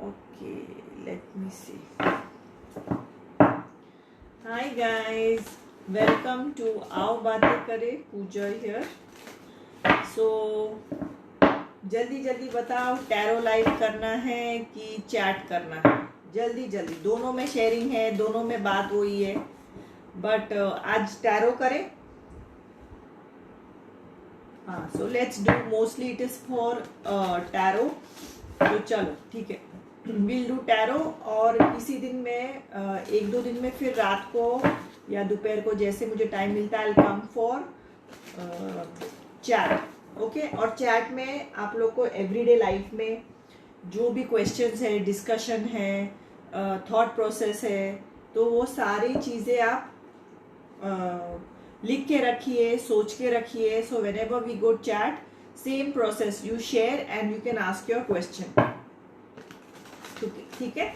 Okay, let me see. Hi guys, welcome to आओ बातें करें. पूजा here. So जल्दी जल्दी बताओ, टैरो लाइव करना है कि चैट करना है? जल्दी जल्दी, दोनों में शेयरिंग है, दोनों में बात हुई है, बट आज टैरो करें. हाँ, so let's do, mostly it is for tarot. तो चलो ठीक है, विल डू टैरो. और किसी दिन में एक दो दिन में फिर रात को या दोपहर को जैसे मुझे टाइम मिलता है, आई कम फॉर चैट. ओके, और चैट में आप लोग को एवरीडे लाइफ में जो भी क्वेश्चंस है, डिस्कशन है, थॉट प्रोसेस है, तो वो सारी चीज़ें आप लिख के रखिए, सोच के रखिए. So whenever we go chat, same process, you share and you can ask your question. ठीक है.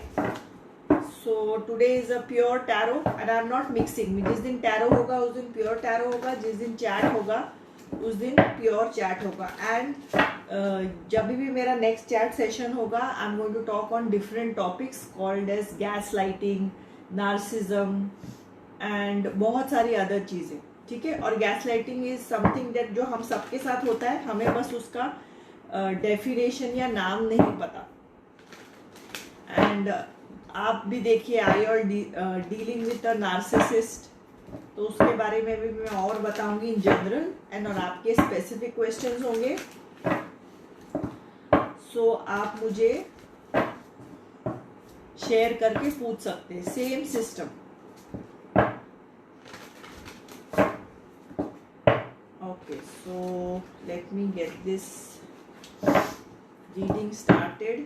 So today is a pure tarot and I am not mixing. जिस दिन टैरो होगा उस दिन प्योर टैरो होगा, जिस दिन चैट होगा उस दिन प्योर चैट होगा. एंड जब भी मेरा नेक्स्ट चैट सेशन होगा, I am going to talk on different topics called as gaslighting, narcissism and बहुत सारी अदर चीज़ें. ठीक है. और gaslighting is something that जो हम सबके साथ होता है, हमें बस उसका डेफिनेशन या नाम नहीं पता. एंड आप भी देखिए, आई और डीलिंग विद अ नार्सिसिस्ट, तो उसके बारे में भी मैं और बताऊंगी इन जनरल. एंड और आपके स्पेसिफिक क्वेश्चंस होंगे, सो आप मुझे शेयर करके पूछ सकते हैं. Same system. Okay, so let me get this reading started.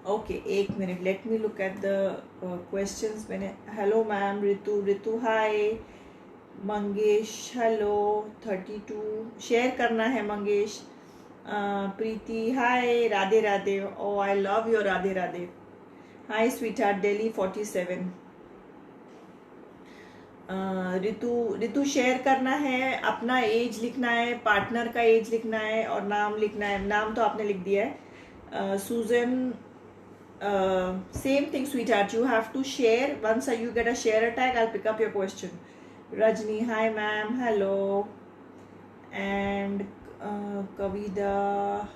Okay, एक minute, let me look at the questions. मैंने hello ma'am, Ritu hi, Mangesh hello, 32 share करना है Mangesh. Preeti hi, Radhe Radhe. Oh I love your Radhe Radhe. Hi sweetheart, Delhi 47. Ritu share करना है, अपना as लिखना है, partner का एज लिखना है और नाम लिखना है. नाम तो आपने लिख दिया है. सुजन, same thing sweetheart, you have to share. Once you get a share tag, I'll pick up your question. Rajni, hi ma'am, hello. And Kavida,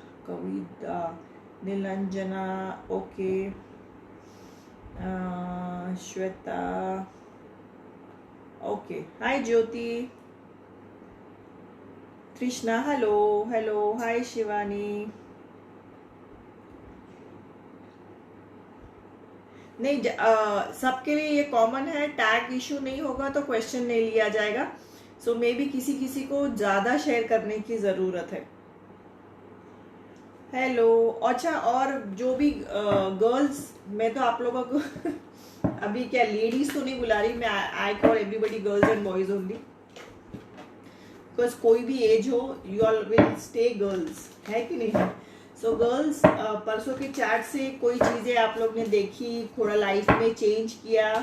Nilanjana, okay. Shweta, okay. Hi Jyoti. Trishna, hello. Hi Shivani. नहीं, सबके लिए ये common है. Tag issue नहीं होगा तो question नहीं लिया जाएगा. सो मे बी किसी को ज़्यादा शेयर करने की ज़रूरत है. हेलो. अच्छा, और जो भी गर्ल्स, मैं तो आप लोगों को अभी क्या लेडीज तो नहीं बुला रही मैं. I call everybody girls and boys only, because कोई भी एज हो, you all will stay girls, है कि नहीं. सो गर्ल्स, परसों के चैट से कोई चीज़ें आप लोग ने देखी, थोड़ा लाइफ में चेंज किया,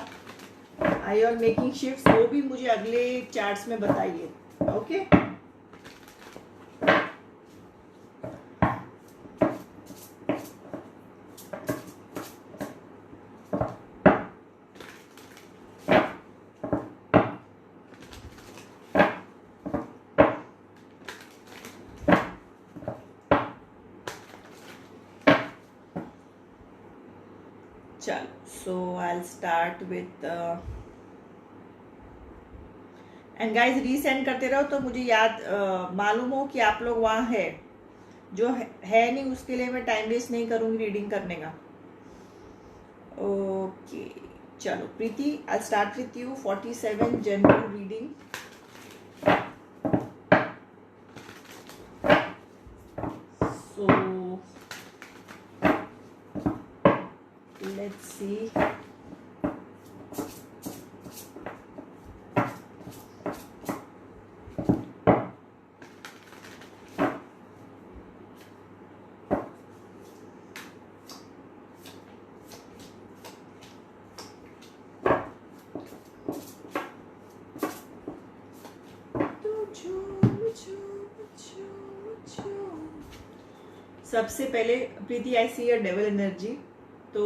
आई आर मेकिंग शिफ्ट्स, वो भी मुझे अगले चैट्स में बताइए. ओके. चलो, so I will start with and guys resend करते रहो तो मुझे याद मालूम हो कि आप लोग वहाँ है। जो है नहीं उसके लिए मैं टाइम वेस्ट नहीं करूँगी रीडिंग करने का। ओके चलो Preeti, I start with you 47 general reading. So let's see. सबसे पहले Preeti, I see a devil energy. तो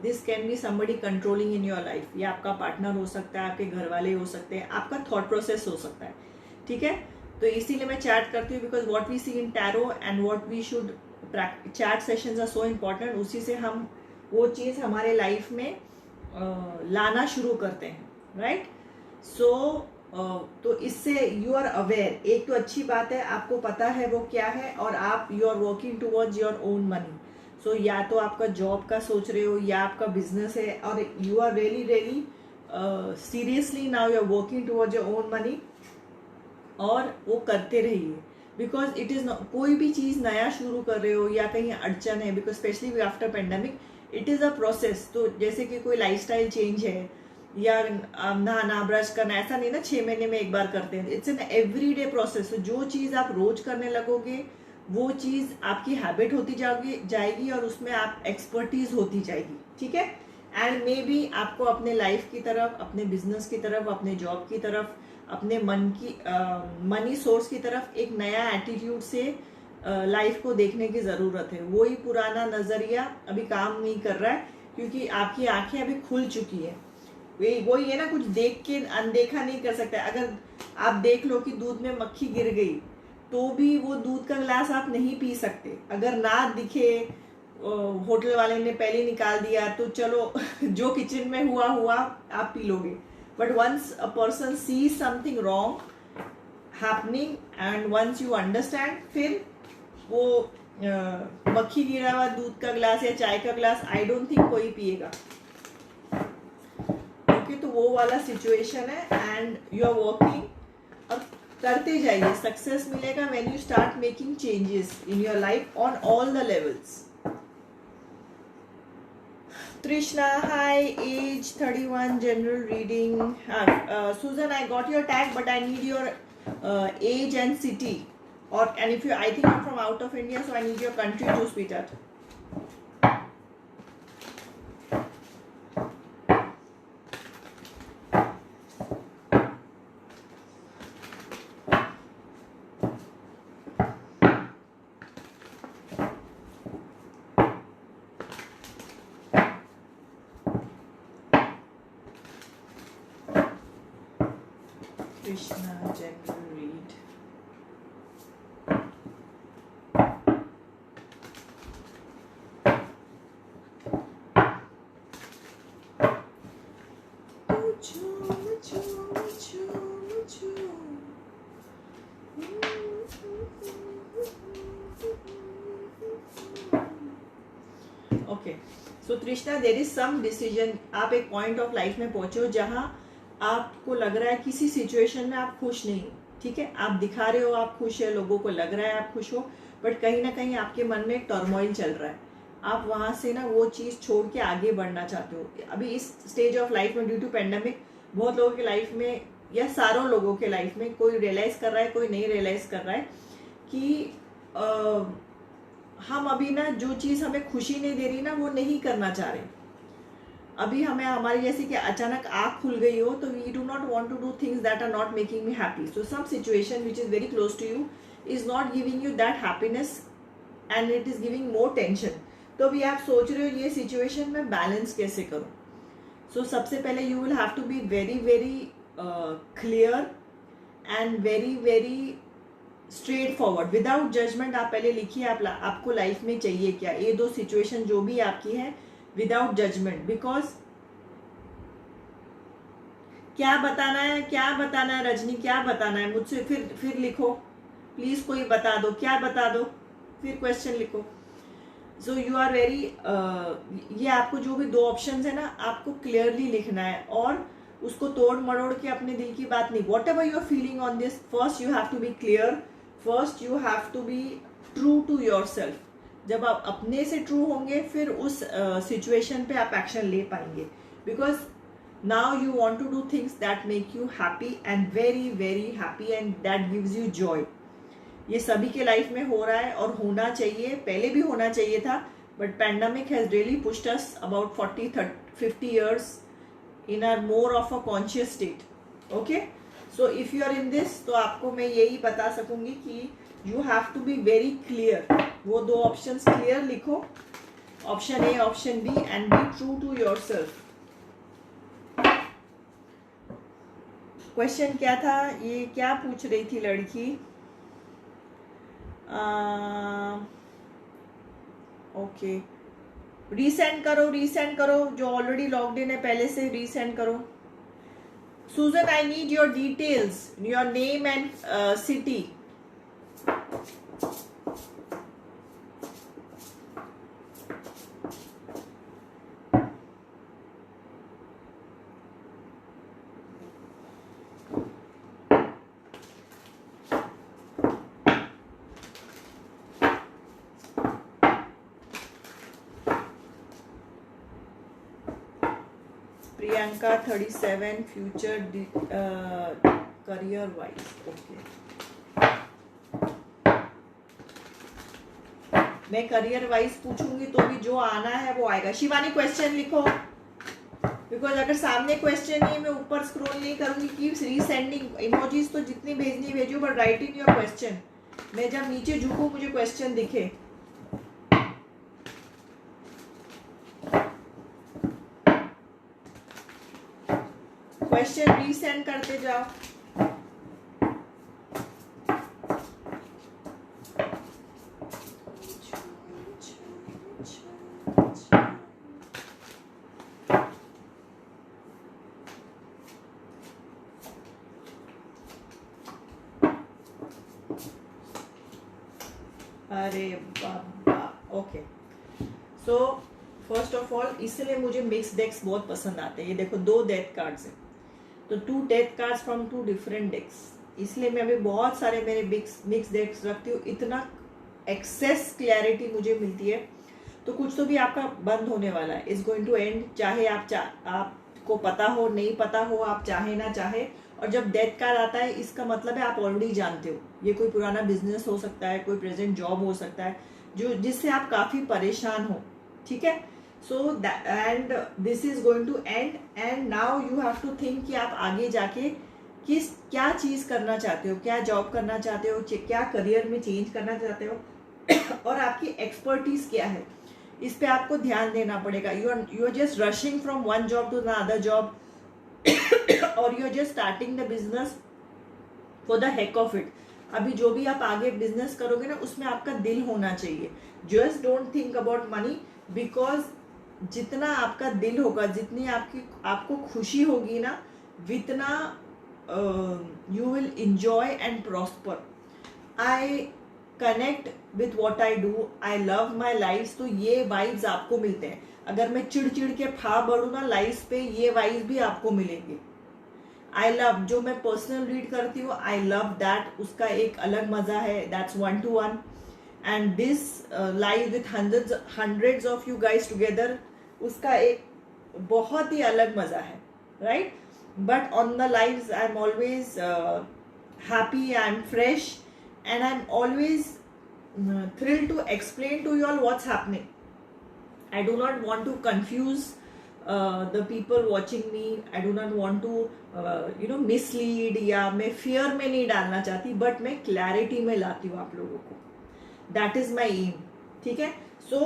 this can be somebody controlling in your life. ये आपका पार्टनर हो सकता है, आपके घर वाले हो सकते हैं, आपका थॉट प्रोसेस हो सकता है। ठीक है, तो इसीलिए मैं चैट करती हूँ because what we see in tarot and what we should chat sessions are so important. उसी से हम वो चीज़ हमारे लाइफ में लाना शुरू करते हैं, राइट। सो तो इससे यू आर अवेयर। एक तो अच्छी बात है, आपको पता है वो क्या है और आप you are working towards your own money. So या तो आपका जॉब का सोच रहे हो या आपका बिजनेस है और you are really really seriously now you are working towards your own money, और वो करते रहिए बिकॉज इट इज़ कोई भी चीज़ नया शुरू कर रहे हो या कहीं अड़चन है, because specially after pandemic it is a process. तो जैसे कि कोई लाइफस्टाइल चेंज है या नहाना ब्रश करना, ऐसा नहीं ना 6 महीने में एक बार करते हैं। It's an everyday process. जो चीज़ आप रोज करने लगोगे वो चीज़ आपकी हैबिट होती जाएगी और उसमें आप एक्सपर्टीज होती जाएगी। ठीक है, एंड मे बी आपको अपने लाइफ की तरफ, अपने बिजनेस की तरफ, अपने जॉब की तरफ, अपने मनी सोर्स की तरफ एक नया एटीट्यूड से लाइफ को देखने की ज़रूरत है। वही पुराना नज़रिया अभी काम नहीं कर रहा है क्योंकि आपकी आंखें अभी खुल चुकी है। वही है ना, कुछ देख के अनदेखा नहीं कर सकते। अगर आप देख लो कि दूध में मक्खी गिर गई तो भी वो दूध का गिलास आप नहीं पी सकते। अगर ना दिखे, होटल वाले ने पहले निकाल दिया तो चलो जो किचन में हुआ आप पी लोगे। But once a person see something wrong happening and once you understand, फिर वो मक्खी गिरा हुआ दूध का गिलास या चाय का गिलास आई डोंट थिंक कोई पिएगा। तो वो वाला सिचुएशन है एंड यू आर वर्किंग और करते जाइए। सक्सेस मिलेगा when you start making changes in your life on all the levels. Trishna, hi, age 31, general reading. Susan, I got your tag, but I need your age and city. And if you, I think you're from out of India, so I need your country too, sweetheart. Krishna, general read. Okay, so Trishna, there is some decision. आप एक point of life में पहुंचे हो जहां आपको लग रहा है किसी सिचुएशन में आप खुश नहीं हो। ठीक है, आप दिखा रहे हो आप खुश है, लोगों को लग रहा है आप खुश हो, बट कहीं ना कहीं आपके मन में एक टर्मोइल चल रहा है। आप वहां से ना वो चीज़ छोड़ के आगे बढ़ना चाहते हो। अभी इस स्टेज ऑफ लाइफ में ड्यू टू पेंडेमिक बहुत लोगों की लाइफ में या सारों लोगों के लाइफ में कोई रियलाइज कर रहा है, कोई नहीं रियलाइज कर रहा है कि हम अभी ना जो चीज़ हमें खुशी नहीं दे रही ना वो नहीं करना चाह रहे। अभी हमें हमारी जैसे कि अचानक आँख खुल गई हो तो we do not want to do things that are not making me happy. So some situation which is very close to you is not giving you that happiness and it is giving more tension. तो अभी आप सोच रहे हो ये situation में balance कैसे करूँ। सो सबसे पहले you will have to be very very clear and very very straightforward without judgement. आप पहले लिखिए आपको लाइफ में चाहिए क्या। ये दो सिचुएशन जो भी आपकी है विदाउट जजमेंट, बिकॉज क्या बताना है रजनी, क्या बताना है मुझसे, फिर लिखो प्लीज, कोई बता दो, क्या बता दो, फिर क्वेश्चन लिखो. सो यू आर वेरी, ये आपको जो भी दो ऑप्शन है ना, आपको क्लियरली लिखना है और उसको तोड़ मरोड़ के अपने दिल की बात नहीं. Whatever you are feeling on this, first you have to be clear, first you have to be true to yourself. जब आप अपने से ट्रू होंगे फिर उस सिचुएशन पे आप एक्शन ले पाएंगे. Because now you want to do things that make you happy and very very happy and that gives you joy. ये सभी के लाइफ में हो रहा है और होना चाहिए, पहले भी होना चाहिए था, but pandemic has really pushed us about 40-50 years in a more of a conscious state. Okay, so if you are in this, तो आपको मैं यही बता सकूंगी कि you have to be very clear. वो दो ऑप्शंस क्लियर लिखो, option A option B, and be true to yourself. Question क्या था, ये क्या पूछ रही थी लड़की? ओके, रीसेंड करो जो ऑलरेडी लॉग्ड इन है पहले से, रीसेंड करो. Sujan, I need your details, your name and city. Priyanka 37, future career wise. Okay, मैं करियर वाइज पूछूंगी तो भी जो आना है वो आएगा. शिवानी क्वेश्चन लिखो, बिकॉज अगर सामने क्वेश्चन नहीं, मैं ऊपर स्क्रॉल नहीं करूंगी. कीप रीसेंडिंग इमोजीज, तो जितनी भेजनी भेजो, but right in your question. मैं जब नीचे झुकूं मुझे क्वेश्चन दिखे. क्वेश्चन रीसेंड करते जाओ. अरे बाबा. Okay, so first of all इसलिए मुझे मिक्स डेक्स बहुत पसंद आते हैं. ये देखो, दो डेथ कार्ड्स हैं, तो 2 डेथ कार्ड्स फ्रॉम 2 डिफरेंट डेक्स. इसलिए मैं अभी बहुत सारे मेरे मिक्स डेक्स रखती हूँ. इतना एक्सेस क्लैरिटी मुझे मिलती है. तो कुछ तो भी आपका बंद होने वाला है, इज गोइंग टू एंड, चाहे आपको पता हो नहीं पता हो, आप चाहे ना चाहे. और जब डेथ कार्ड आता है, इसका मतलब है आप ऑलरेडी जानते हो. ये कोई पुराना बिजनेस हो सकता है, कोई प्रेजेंट जॉब हो सकता है, जो जिससे आप काफी परेशान हो. ठीक है, so and this is going to end, and now you have to think कि आप आगे जाके क्या चीज करना चाहते हो, क्या जॉब करना चाहते हो, क्या करियर में चेंज करना चाहते हो, और आपकी एक्सपर्टीज क्या है. इस पे आपको ध्यान देना पड़ेगा. You are just rushing from one job to the other job, और you are just starting the business for the heck of it. अभी जो भी आप आगे बिजनेस करोगे ना, उसमें आपका दिल होना चाहिए. Just don't think about money, because जितना आपका दिल होगा, जितनी आपको खुशी होगी ना, जितना you will enjoy and prosper. I connect with what I do, I love my life. तो ये वाइब्स आपको मिलते हैं. अगर मैं चिड़ के फा बढ़ू ना लाइफ पे, ये वाइब्स भी आपको मिलेंगे. आई लव, जो मैं पर्सनल रीड करती हूँ, आई लव दैट, उसका एक अलग मजा है. That's 1-to-1, and this live with hundreds of you guys together, उसका एक बहुत ही अलग मजा है, right. But on the lives I am always happy, I am fresh, and I'm always thrilled to explain to you all what's happening. I do not want to confuse the people watching me. I do not want to mislead, या मैं fear में नहीं डालना चाहती, but मैं clarity में लाती हूँ आप लोगों को. That is my aim. ठीक है. So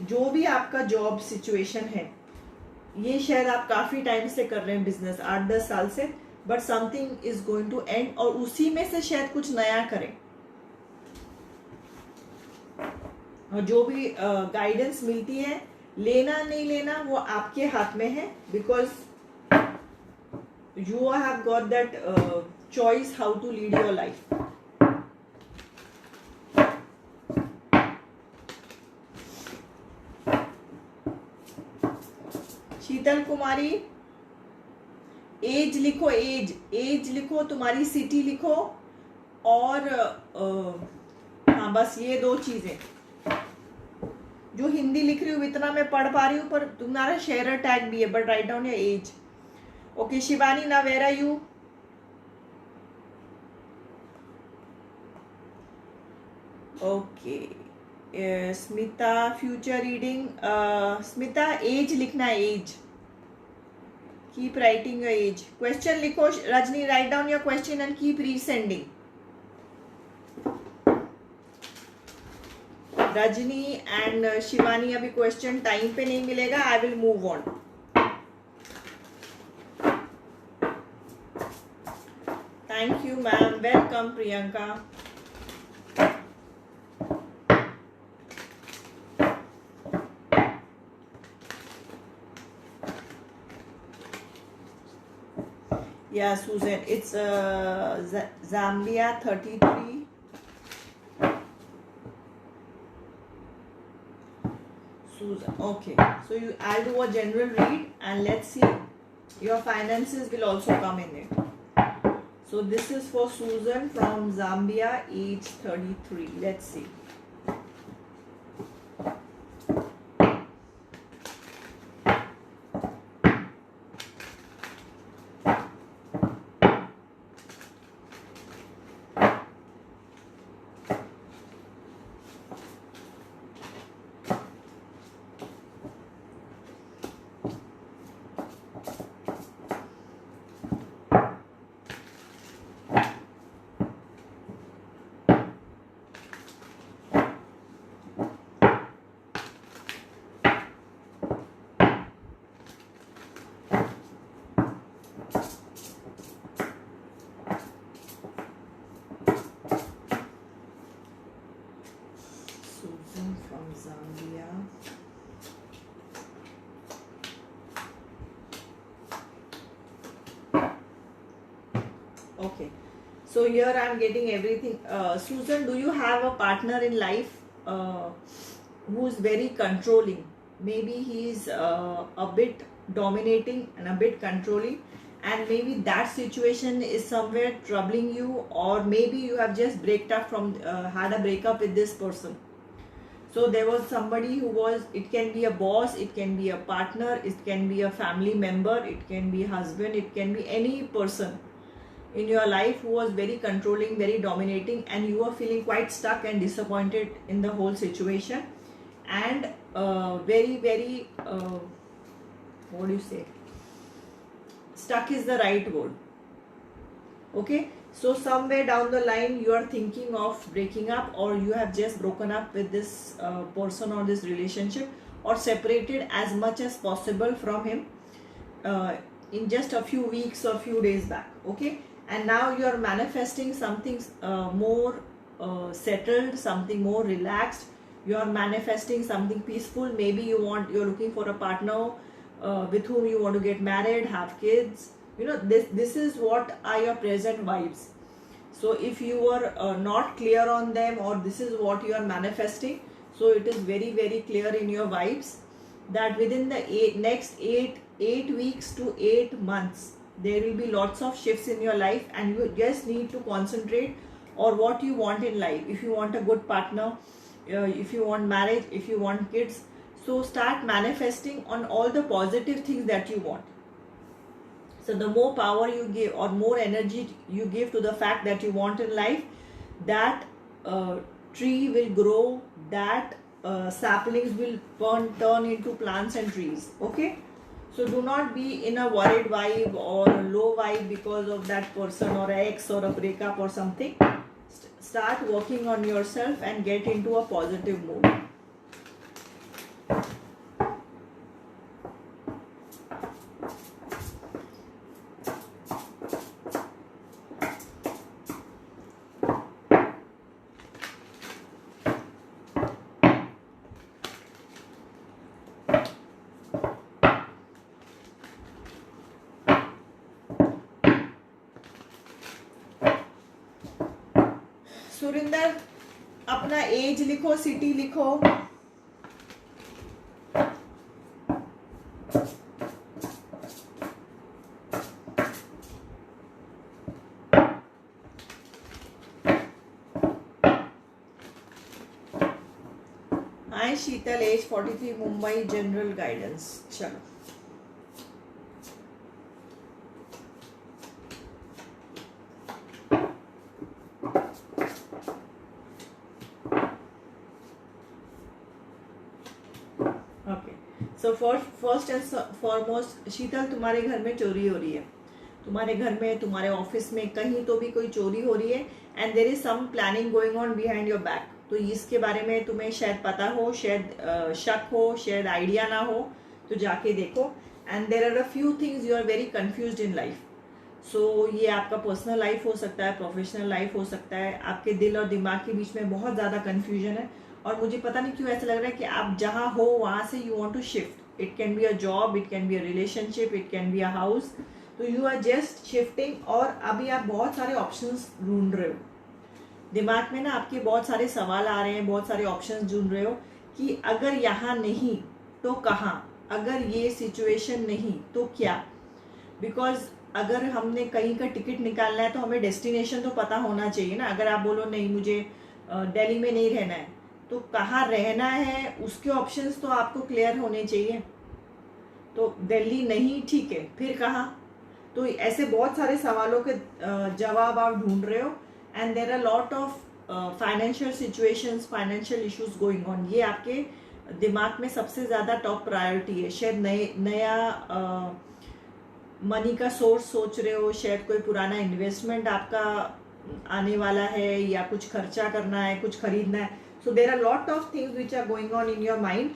जो भी आपका जॉब सिचुएशन है, ये शायद आप काफी टाइम से कर रहे हैं बिजनेस, 8-10 साल से, but something is going to end, और उसी में से शायद कुछ नया करें. और जो भी गाइडेंस मिलती है, लेना नहीं लेना वो आपके हाथ में है, because you have got that choice how to lead your life. Sheetal Kumari, age लिखो, एज लिखो, तुम्हारी सिटी लिखो, और हाँ बस ये 2 चीजें। जो हिंदी लिख रही हूँ इतना मैं पढ़ पा रही हूँ, पर तुम्हारा शेयर टैग भी है, but write down your age. Okay Shivani, now where are you? Okay, Smita future reading, Smita age लिखना है, age, keep writing your age. Question लिखो Rajni, write down your question and keep resending. Rajni and Shivani, अभी क्वेश्चन टाइम पे नहीं मिलेगा, I will move on. Thank you ma'am, welcome Priyanka. Yeah, Susan, it's Zambia 33. Susan, okay. So I'll do a general read and let's see. Your finances will also come in it. So this is for Susan from Zambia, age 33. Let's see. Susan from Zambia. Okay, so here I am getting everything. Susan, do you have a partner in life who is very controlling? Maybe he is a bit dominating and a bit controlling, and maybe that situation is somewhere troubling you, or maybe you have just had a breakup with this person. So there was somebody who was, it can be a boss, it can be a partner, it can be a family member, it can be a husband, it can be any person in your life who was very controlling, very dominating, and you are feeling quite stuck and disappointed in the whole situation, and very what do you say, stuck is the right word. Okay, so somewhere down the line you are thinking of breaking up, or you have just broken up with this person or this relationship, or separated as much as possible from him in just a few weeks or few days back. Okay, and now you are manifesting something more settled, something more relaxed. You are manifesting something peaceful. Maybe you're looking for a partner with whom you want to get married, have kids. You know, this is what are your present vibes. So if you are not clear on them, or this is what you are manifesting, so it is very clear in your vibes that within the next 8 weeks to 8 months there will be lots of shifts in your life, and you just need to concentrate on what you want in life. If you want a good partner, if you want marriage, if you want kids, so start manifesting on all the positive things that you want. So the more power you give, or more energy you give to the fact that you want in life, that tree will grow, that saplings will turn into plants and trees. Okay, so do not be in a worried vibe or a low vibe because of that person or ex or a breakup or something. Start working on yourself and get into a positive mood. Surinder अपना as लिखो, city लिखो। हाय शीतल, as 43, Mumbai, general guidance. चलो so first and foremost, शीतल तुम्हारे घर में चोरी हो रही है, तुम्हारे घर में, तुम्हारे ऑफिस में, कहीं तो भी कोई चोरी हो रही है and there is some planning going on behind your back. तो इसके बारे में तुम्हें शायद पता हो, शायद शक हो, शायद आइडिया ना हो, तो जाके देखो। And there are a few things you are very confused in life. So ये आपका पर्सनल लाइफ हो सकता है, प्रोफेशनल लाइफ हो सकता है, आपके दिल और दिमाग के बीच में बहुत ज़्यादा कन्फ्यूजन है और मुझे पता नहीं क्यों ऐसा लग रहा है कि आप जहाँ हो वहाँ से you want to shift. It can be a job, it can be a relationship, it can be a house. So you are just shifting और अभी आप बहुत सारे ऑप्शंस ढूंढ रहे हो। दिमाग में ना आपके बहुत सारे सवाल आ रहे हैं, बहुत सारे ऑप्शंस ढूंढ रहे हो कि अगर यहाँ नहीं तो कहाँ, अगर ये सिचुएशन नहीं तो क्या। बिकॉज अगर हमने कहीं का टिकट निकालना है तो हमें डेस्टिनेशन तो पता होना चाहिए ना। अगर आप बोलो नहीं मुझे दिल्ली में नहीं रहना है, तो कहाँ रहना है उसके ऑप्शंस तो आपको क्लियर होने चाहिए। तो दिल्ली नहीं, ठीक है, फिर कहाँ? तो ऐसे बहुत सारे सवालों के जवाब आप ढूंढ रहे हो and there are lot of financial situations, financial issues going on. ये आपके दिमाग में सबसे ज़्यादा टॉप प्रायोरिटी है। शायद नया मनी का सोर्स सोच रहे हो, शायद कोई पुराना इन्वेस्टमेंट आपका आने वाला है या कुछ खर्चा करना है, कुछ खरीदना है। So there are lot of things which are going on in your mind.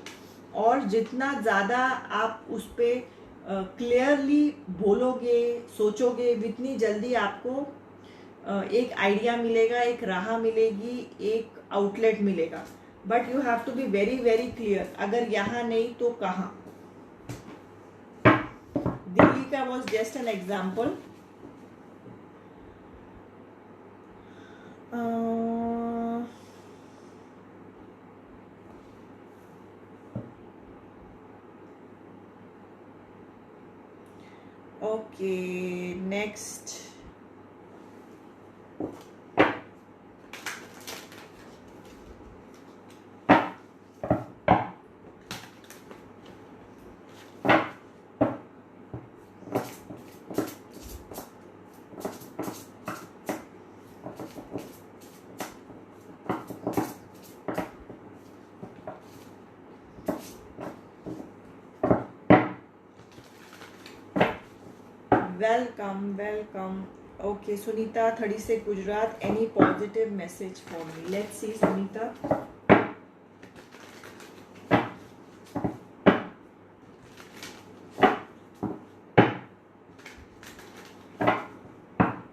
और जितना ज़्यादा आप उस पर क्लियरली बोलोगे, सोचोगे, उतनी जल्दी आपको एक आइडिया मिलेगा, एक राह मिलेगी, एक आउटलेट मिलेगा। But you have to be very very clear, अगर यहाँ नहीं तो कहाँ। दिल्ली का was just an example. Okay, next. Welcome welcome. Okay Sunita 36 गुजरात, any positive message for me? Let's see Sunita.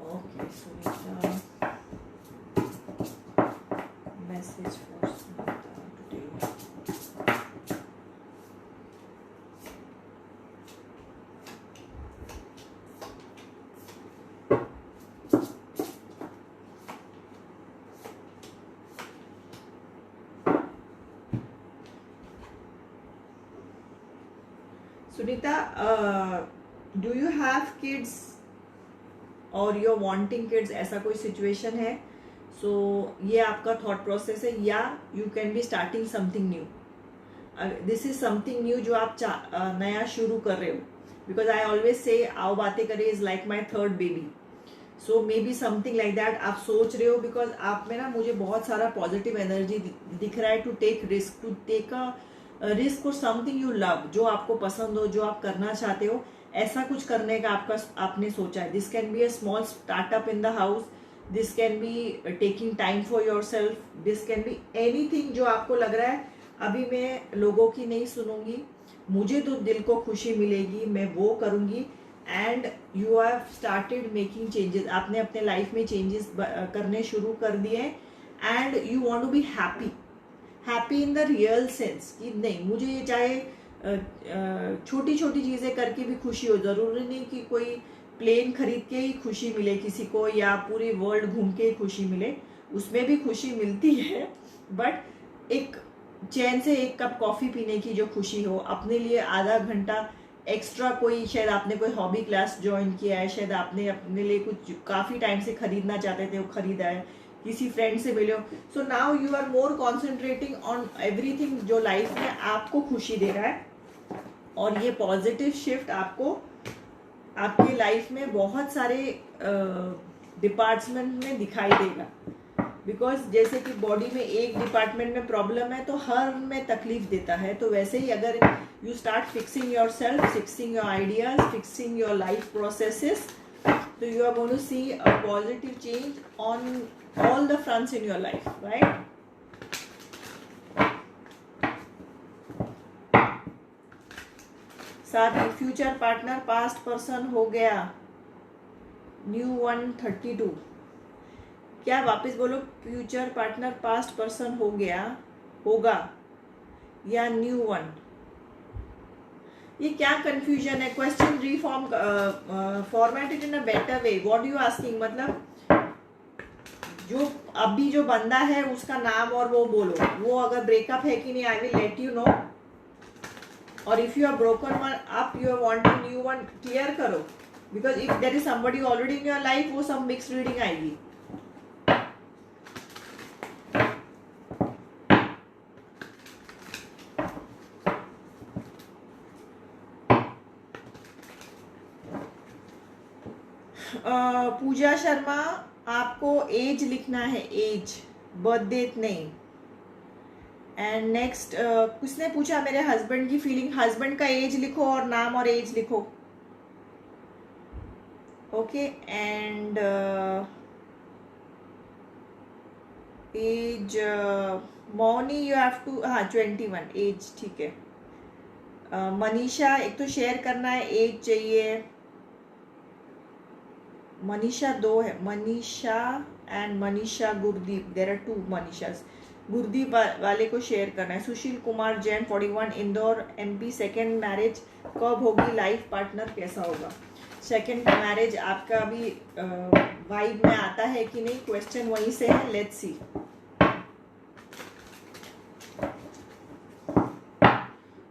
Okay Sunita, message for Sunita today. Sunita, do you have kids और you are wanting kids, ऐसा कोई सिचुएशन है? सो ये आपका थॉट प्रोसेस है, या you can be starting something new. This is something new जो आप नया शुरू कर रहे हो। बिकॉज आई ऑलवेज से आओ बातें करें is like my third baby. So may be something like that आप सोच रहे हो। बिकॉज आप में ना मुझे बहुत सारा पॉजिटिव एनर्जी दिख रहा है to take risk, to take a risk और समथिंग यू लव, जो आपको पसंद हो, जो आप करना चाहते हो, ऐसा कुछ करने का आपने सोचा है। This can be a small startup in the house, this can be taking time for your self, this can be anything जो आपको लग रहा है अभी मैं लोगों की नहीं सुनूंगी, मुझे तो दिल को खुशी मिलेगी, मैं वो करूंगी। And you have started making changes, आपने अपने लाइफ में चेंजेस करने शुरू कर दिए and you want to be happy, happy in the real sense कि नहीं मुझे ये चाहे छोटी छोटी चीज़ें करके भी खुशी हो, ज़रूरी नहीं कि कोई प्लेन खरीद के ही खुशी मिले किसी को या पूरी वर्ल्ड घूम के ही खुशी मिले। उसमें भी खुशी मिलती है, बट एक चैन से एक कप कॉफ़ी पीने की जो खुशी हो, अपने लिए आधा घंटा एक्स्ट्रा, कोई शायद आपने कोई हॉबी क्लास ज्वाइन किया है, शायद आपने अपने लिए कुछ काफ़ी टाइम से खरीदना चाहते थे वो खरीदा है, किसी फ्रेंड से मिले हो, so now you are more concentrating on everything जो लाइफ में आपको खुशी दे रहा है। और ये पॉजिटिव शिफ्ट आपको आपकी लाइफ में बहुत सारे डिपार्टमेंट में दिखाई देगा। बिकॉज जैसे कि बॉडी में एक डिपार्टमेंट में प्रॉब्लम है तो हर में तकलीफ देता है, तो वैसे ही अगर you start fixing your self, fixing your ideas, fixing your life processes, तो you are going to see a positive change on all the fronts in your life, right. साथ ही फ्यूचर पार्टनर पास्ट पर्सन हो गया, new 132, क्या वापस बोलो, future partner past person हो गया, होगा, या न्यू वन, ये क्या कंफ्यूजन है। Question reform formatted in a better way, what you asking, मतलब जो अभी जो बंदा है उसका नाम और वो बोलो, वो अगर ब्रेकअप है कि नहीं, I will let you know. और if you are broken one up, you are wanting new one, clear करो, because if there is somebody already in your life, वो सब मिक्स रीडिंग आएगी। पूजा शर्मा, आपको एज लिखना है, एज, बर्थ डेट नहीं। And next किसने पूछा मेरे हस्बैंड की फीलिंग, हस्बैंड का एज लिखो और नाम और एज लिखो, okay. And age Mouni, you have to, हाँ 21 एज, ठीक है। मनीषा, एक तो शेयर करना है, एज चाहिए। मनीषा 2 है, Manisha and Manisha Gurdeep, there are 2 Manishas. Gurdeep वाले को शेयर करना है। Sushil Kumar Jain 41, Indore MP, second marriage कब होगी, लाइफ पार्टनर कैसा होगा। सेकेंड मैरिज आपका अभी वाइब में आता है कि नहीं, क्वेश्चन वहीं से है, लेट्स सी।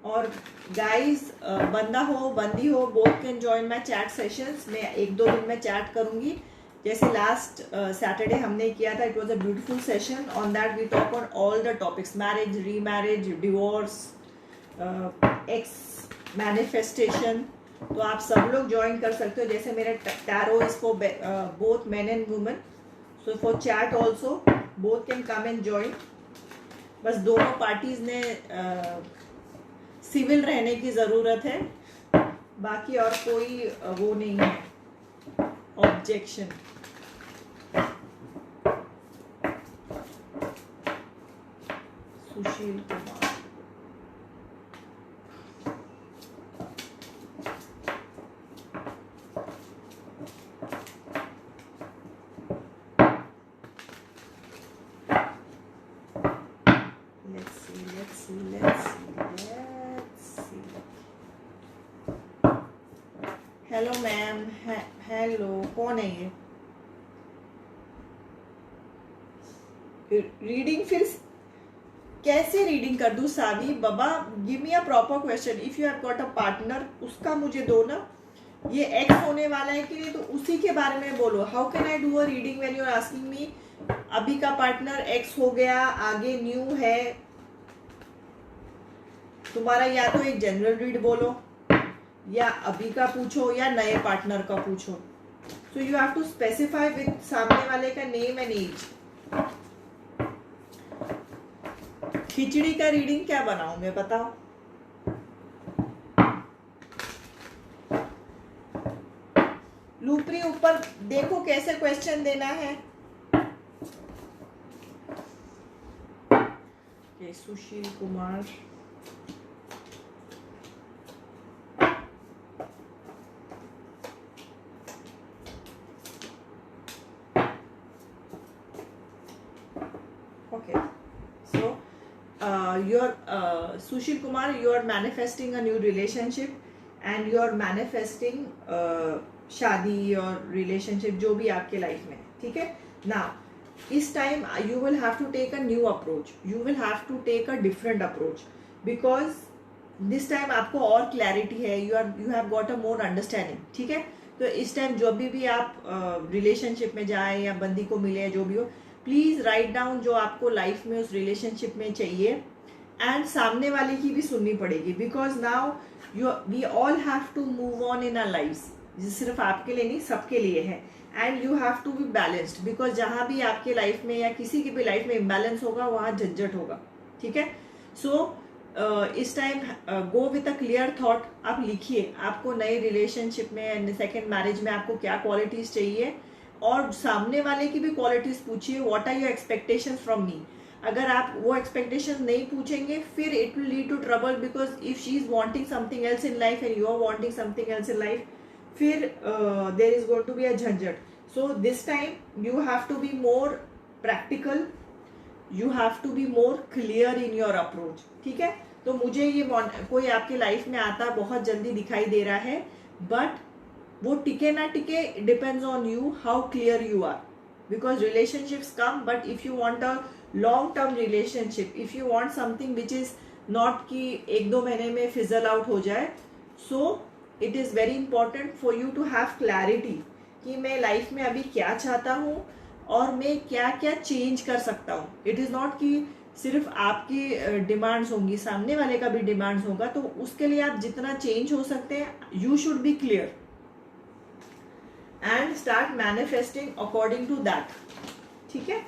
और गाइस, बंदा हो बंदी हो, both can join my chat sessions. मैं 1-2 दिन में चैट करूंगी, जैसे लास्ट सैटरडे हमने किया था, it was a beautiful session. On that we talk on all the topics, marriage, remarriage, divorce, ex manifestation. तो आप सब लोग ज्वाइन कर सकते हो, जैसे मेरा tarot is for both men and women, so for chat also both can come and join. बस दोनों पार्टीज ने सिविल रहने की ज़रूरत है, बाकी और कोई वो नहीं है objection. Sushil Kumar, let's see. Hello ma'am, hello, कौन है ये? रीडिंग फिर कैसे रीडिंग कर दूं Savi Baba, give me a proper question. If you have got a partner, उसका मुझे दो ना, ये एक्स होने वाला है कि नहीं, तो उसी के बारे में बोलो। How can I do a reading when you are asking me अभी का पार्टनर एक्स हो गया, आगे न्यू है। तुम्हारा या तो एक जनरल रीड बोलो, या अभी का पूछो, या नए पार्टनर का पूछो। So you have to specify with सामने वाले का नेम एंड एज। खिचड़ी का रीडिंग क्या बनाऊं मैं, बताओ। लूपरी ऊपर देखो कैसे क्वेश्चन देना है। Sushil Kumar, okay, so you're Sushil Kumar, you are manifesting a new relationship and you are manifesting शादी और रिलेशनशिप जो भी आपके लाइफ में, ठीक है ना। इस time you will have to take a new approach, you will have to take a different approach, because this time आपको और clarity है, you have got a more understanding. ठीक है, तो इस टाइम जो भी आप रिलेशनशिप में जाए या बंदी को मिले, जो भी हो, प्लीज राइट डाउन जो आपको लाइफ में उस रिलेशनशिप में चाहिए, एंड सामने वाले की भी सुननी पड़ेगी, because now we all have to move on in our lifes. सिर्फ आपके लिए नहीं, सबके लिए है. And you have to be balanced, because जहां भी आपके लाइफ में या किसी की भी लाइफ में इम्बैलेंस होगा वहां झंझट होगा. ठीक है, सो इस time go with a clear thought. आप लिखिए आपको नए रिलेशनशिप में, सेकेंड मैरिज में आपको क्या क्वालिटीज चाहिए, और सामने वाले की भी क्वालिटीज पूछिए. What are your expectations from me. अगर आप वो एक्सपेक्टेशंस नहीं पूछेंगे, फिर it will lead to trouble, because if she is wanting something else in life and you are wanting something else in life, फिर there is going to be a झंझट. So this time you have to be more practical, you have to be more clear in your approach. ठीक है, तो मुझे ये कोई आपके life में आता बहुत जल्दी दिखाई दे रहा है, बट वो टिके ना टिके depends on you, how clear you are. Because relationships come, but if you want a long term relationship, if you want something which is not कि 1-2 महीने में फिजल आउट हो जाए, so it is very important for you to have clarity कि मैं life में अभी क्या चाहता हूँ और मैं क्या क्या चेंज कर सकता हूँ. इट इज नॉट कि सिर्फ आपकी डिमांड्स होंगी, सामने वाले का भी डिमांड्स होगा, तो उसके लिए आप जितना चेंज हो सकते हैं, you should be clear and start manifesting according to that. ठीक है,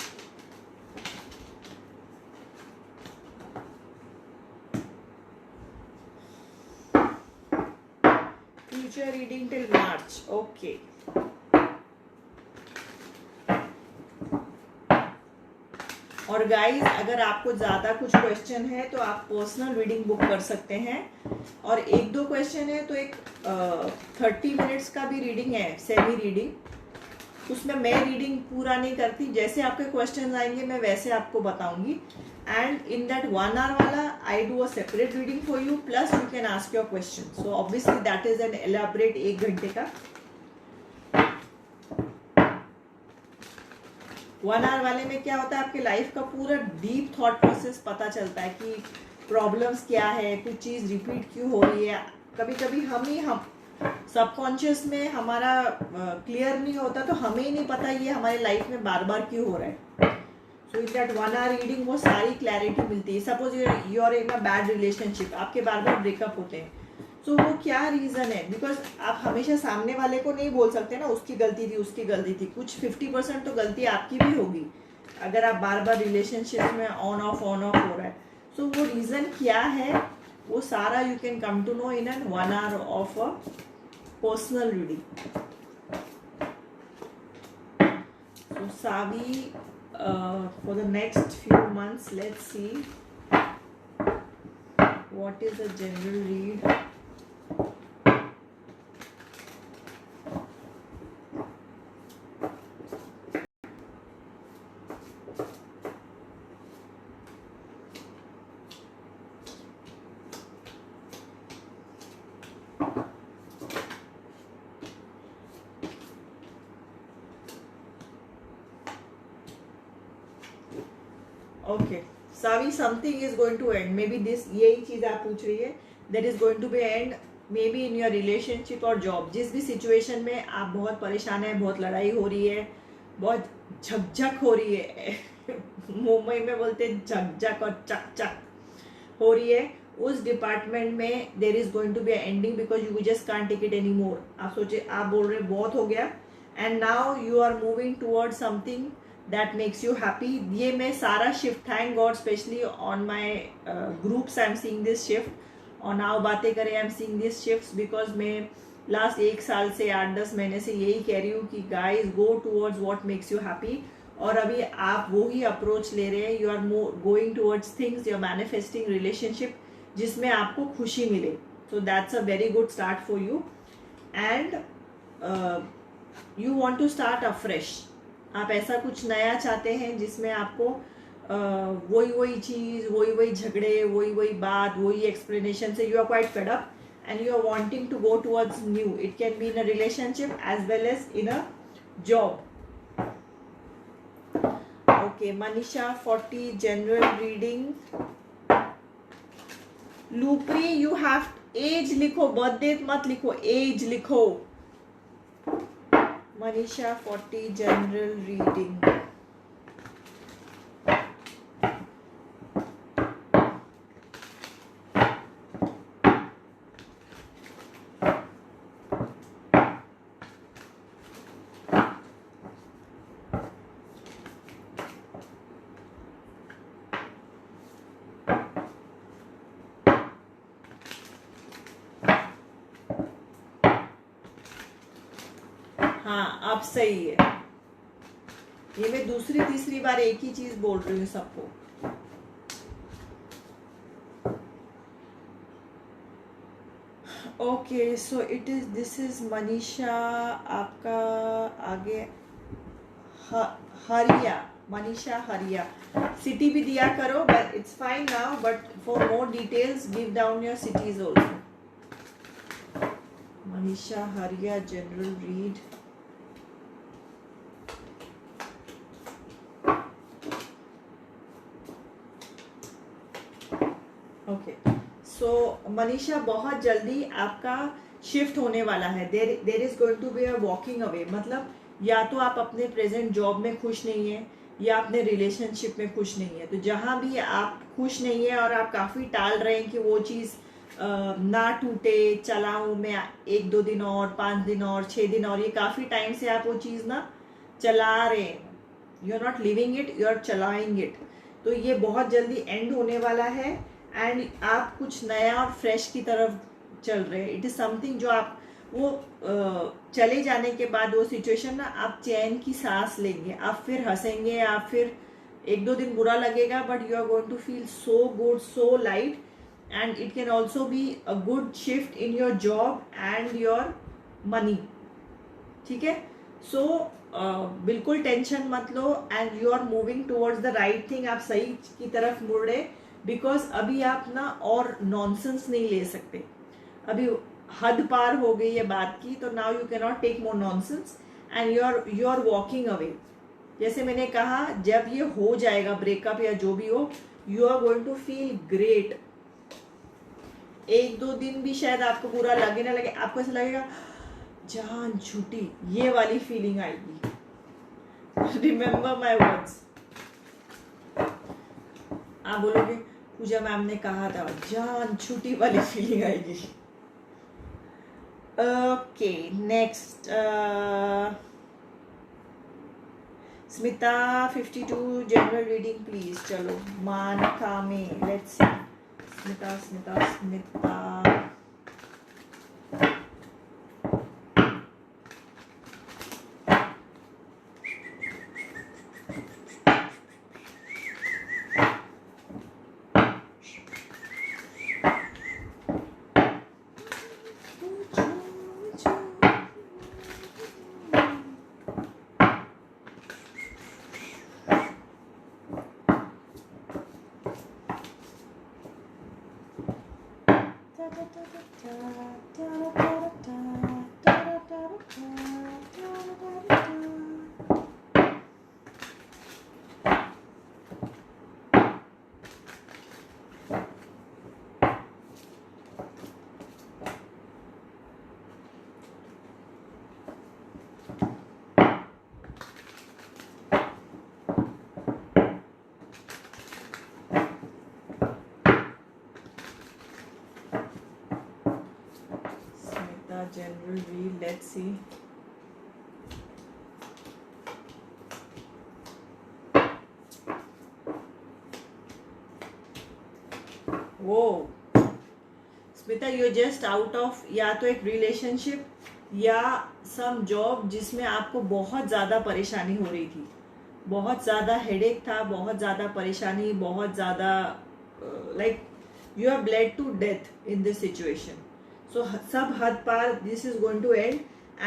future reading till March. Okay, और गाइज अगर आपको ज्यादा कुछ क्वेश्चन है तो आप पर्सनल रीडिंग बुक कर सकते हैं, और 1-2 क्वेश्चन है तो एक 30 मिनट्स का भी रीडिंग है, सेमी रीडिंग. उसमें मैं रीडिंग पूरा नहीं करती, जैसे आपके क्वेश्चन आएंगे मैं वैसे आपको बताऊंगी. एंड इन दैट 1 hour वाला आई do a separate reading for you, plus you can ask your question. So obviously that is an elaborate 1 घंटे का. 1 hour वाले में क्या होता है, आपके लाइफ का पूरा डीप थॉट प्रोसेस पता चलता है कि प्रॉब्लम्स क्या है, कुछ चीज रिपीट क्यों हो रही है. कभी कभी हम सबकॉन्शियस में हमारा क्लियर नहीं होता, तो हमें ही नहीं पता ये हमारे लाइफ में बार बार क्यों हो रहा है. So in that 1 hour reading वो सारी क्लैरिटी मिलती है. Suppose you are in a bad relationship, आपके बार बार ब्रेकअप होते हैं, तो वो क्या रीजन है. बिकॉज आप हमेशा सामने वाले को नहीं बोल सकते ना उसकी गलती थी, उसकी गलती थी. कुछ 50% तो गलती आपकी भी होगी अगर आप बार बार रिलेशनशिप में ऑन ऑफ हो रहा है. सो वो रीजन क्या है, वो सारा you can come to know in an 1 hour of a personal reading. So Savi, for the next few months, let's see what is a general read. Okay Saavi, something is going to end. Maybe this, यही चीज आप पूछ रही है, that is going to be end maybe in your relationship और job. जिस भी situation में आप बहुत परेशान है, बहुत लड़ाई हो रही है, बहुत झकझक हो रही है मुंबई में बोलते हैं झकझक और चक हो रही है, उस डिपार्टमेंट में there is going to be ending, because you just can't take it any more. आप सोचे, आप बोल रहे बहुत हो गया, and now you are moving toward something that makes you happy. ये मैं सारा shift, thank God, especially on my groups I'm seeing this shift. और now बातें करें I'm seeing these shifts, because मैं last 1 साल से 8-10 महीने से यही कह रही हूँ कि guys go towards what makes you happy. और अभी आप वो ही अप्रोच ले रहे हैं, you are more going towards things, you're manifesting relationship जिसमें आपको खुशी मिले. So that's a very good start for you. And you want to start afresh. आप ऐसा कुछ नया चाहते हैं जिसमें आपको वही चीज, वही झगड़े, वही बात, वही एक्सप्लेनेशन से you are quite fed up and you are wanting to go towards new. It can be in a relationship as well as in a job. Okay Manisha 40 general reading. Lupri you have age लिखो, birthday मत लिखो, age लिखो. Manisha 40 general reading. हाँ अब सही है. ये मैं दूसरी तीसरी बार एक ही चीज बोल रही हूँ सबको. Okay so it is this is Manisha. आपका आगे हरिया, मनीषा हरिया. सिटी भी दिया करो but it's fine now, but for more details give down your cities also. Manisha Haria general read. Okay so Manisha बहुत जल्दी आपका शिफ्ट होने वाला है. There is going to be a walking away. मतलब या तो आप अपने प्रेजेंट जॉब में खुश नहीं है या अपने रिलेशनशिप में खुश नहीं है. तो जहां भी आप खुश नहीं है और आप काफी टाल रहे हैं कि वो चीज ना टूटे, चलाऊं मैं 1-2 दिन और, 5 दिन और, 6 दिन और, ये काफी टाइम से आप वो चीज ना चला रहे हैं. You are not living it, you are चलाइंग इट. तो ये बहुत जल्दी एंड होने वाला है एंड आप कुछ नया और फ्रेश की तरफ चल रहे हैं. इट इज समथिंग जो आप वो चले जाने के बाद वो सिचुएशन ना आप चैन की सांस लेंगे. आप फिर हंसेंगे, आप फिर 1-2 दिन बुरा लगेगा but you are going to feel so good, so light. And it can also be a good shift in your job and your money. ठीक है. सो बिल्कुल टेंशन मत लो and you are moving towards the right thing. आप सही की तरफ मुड़ रहे बिकॉज अभी आप ना और नॉनसेंस नहीं ले सकते. अभी हद पार हो गई है बात की. तो now you can not take more nonsense and you are walking away. जैसे मैंने कहा जब ये हो जाएगा ब्रेकअप या जो भी हो, you are going to feel great. 1-2 दिन भी शायद आपको बुरा लगे ना लगे, आपको ऐसा लगेगा जान छूटी, ये वाली फीलिंग आएगी. Remember my words. आप बोलोगे पूजा मैम ने कहा था, जान छूटी वाली फीलिंग आएगी. Okay next Smita 52 general reading please. चलो मानका में let's see. Smita Smita Smita. General read, let's see. Whoa, Smita you're just out of या तो एक रिलेशनशिप या सम जॉब जिसमें आपको बहुत ज़्यादा परेशानी हो रही थी. बहुत ज़्यादा हेडेक था, बहुत ज़्यादा परेशानी, बहुत ज़्यादा like you are bled to death in this situation. So सब हद पार, this is going to end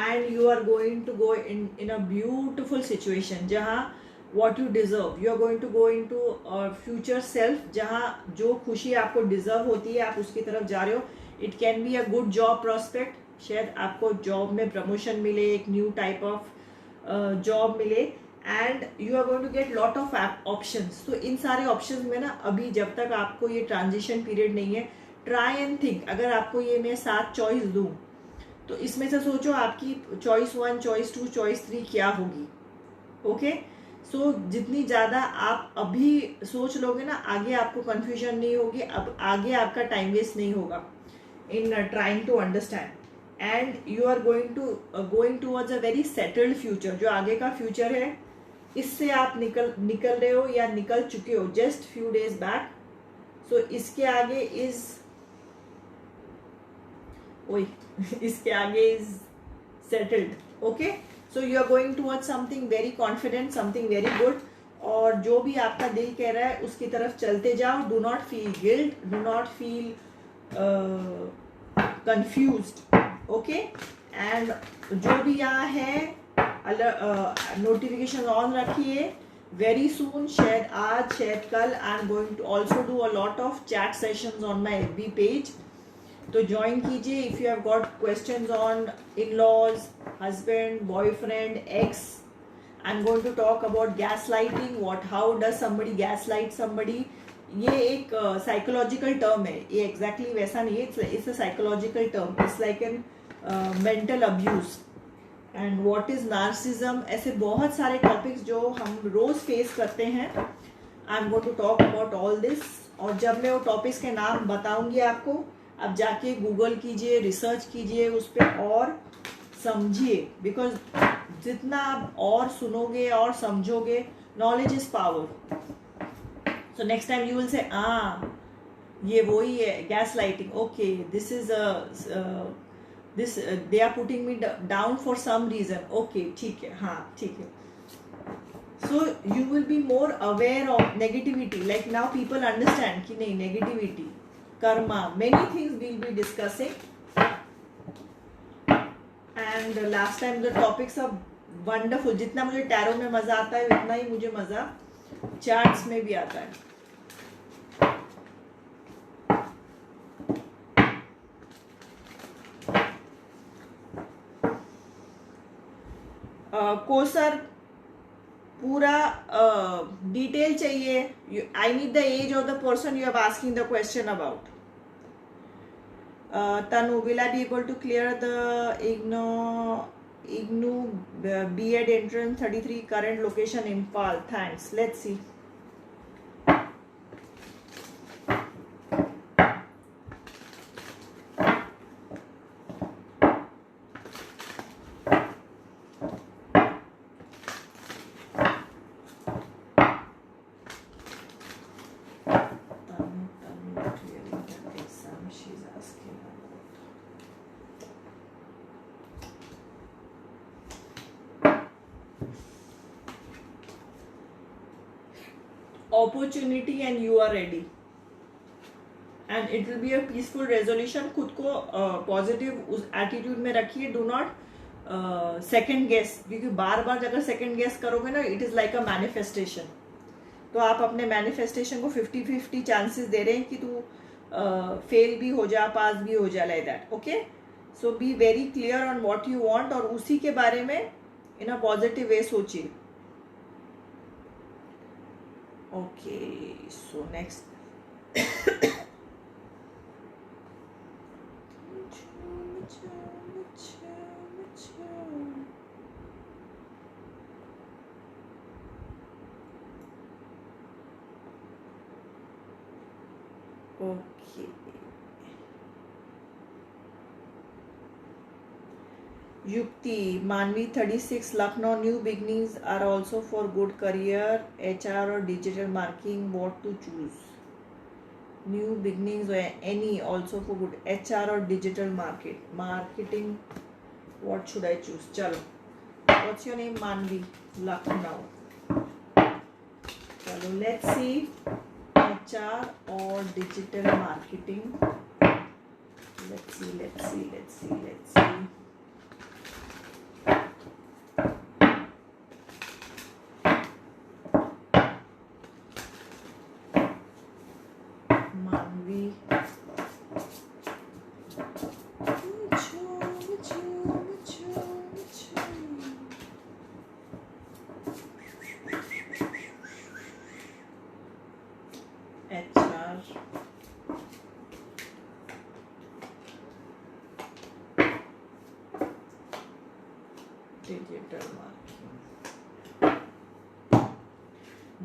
and you are going to go in a beautiful situation जहाँ what you deserve, you are going to go into future self जहाँ जो खुशी आपको deserve होती है आप उसकी तरफ जा रहे हो. It can be a good job prospect. शायद आपको जॉब में प्रमोशन मिले, एक न्यू टाइप ऑफ जॉब मिले and you are going to get lot of options. तो इन सारे ऑप्शंस में ना अभी जब तक आपको ये ट्रांजिशन पीरियड नहीं है, ट्राई एंड थिंक. अगर आपको ये मैं 7 चॉइस दूँ तो इसमें से सोचो आपकी चॉइस 1, चॉइस 2, चॉइस 3 क्या होगी. ओके. सो जितनी ज़्यादा आप अभी सोच लोगे ना, आगे आपको कन्फ्यूजन नहीं होगी, अब आगे आपका टाइम वेस्ट नहीं होगा in trying to understand. And you are going towards a very settled future. जो आगे का फ्यूचर है इससे आप निकल रहे हो या निकल चुके हो just few days back. So इसके आगे इज ओए इसके आगे is settled. Okay. So you are going towards something very confident, something very good. और जो भी आपका दिल कह रहा है उसकी तरफ चलते जाओ. Do not feel guilt, do not feel confused. Okay. And जो भी यहाँ है नोटिफिकेशन ऑन रखिए. वेरी सून, शायद आज शायद कल, I am going to also do a lot of chat sessions on my FB page. तो ज्वाइन कीजिए. If you have got questions on in laws, husband, boyfriend, ex. I am going to talk about gaslighting. What, how does somebody gas light somebody. ये एक psychological term है. ये exactly वैसा नहीं है. It's a psychological term. It's like an mental abuse. And what is narcissism. ऐसे बहुत सारे टॉपिक्स जो हम रोज फेस करते हैं. I am going to talk about all this. और जब मैं वो टॉपिक्स के नाम बताऊंगी आपको, आप जाके गूगल कीजिए, रिसर्च कीजिए उस पर और समझिए. बिकॉज जितना आप और सुनोगे और समझोगे, knowledge is power. So next time you will say ये वही है gas lighting. Okay, this is this they are putting me down for some reason. Okay, ठीक है, हाँ ठीक है. So you will be more aware of negativity. Like now people understand कि नहीं, negativity, karma, many things we'll be discussing. And last time the topics are wonderful. जितना मुझे tarot में मजा आता है उतना ही मुझे मजा चार्ट्स में भी आता है. कोसर पूरा डिटेल चाहिए. I need the age of the person you are asking the question about. Tanu, will I be able to clear the IGNOU B.Ed entrance 33 current location Impal. Thanks. Let's see. Opportunity and you are ready, and it will be a peaceful resolution. खुद को positive उस attitude में रखिए. Do not second guess, क्योंकि बार बार अगर second guess करोगे ना, it is like a manifestation. तो आप अपने मैनिफेस्टेशन को 50-50 चांसेस दे रहे हैं कि तू फेल भी हो जा, पास भी हो जा, like that. Okay. So be very clear on what you want और उसी के बारे में इन अ पॉजिटिव वे सोचिए. Okay, so next. Okay. Yukti, Manvi 36, Lucknow, new beginnings are also for good career, HR or digital marketing, what to choose? New beginnings or any also for good, HR or digital marketing, what should I choose? Chalo. What's your name? Manvi, Lucknow. Chalo, let's see. HR or digital marketing. Let's see. Manvi. यार।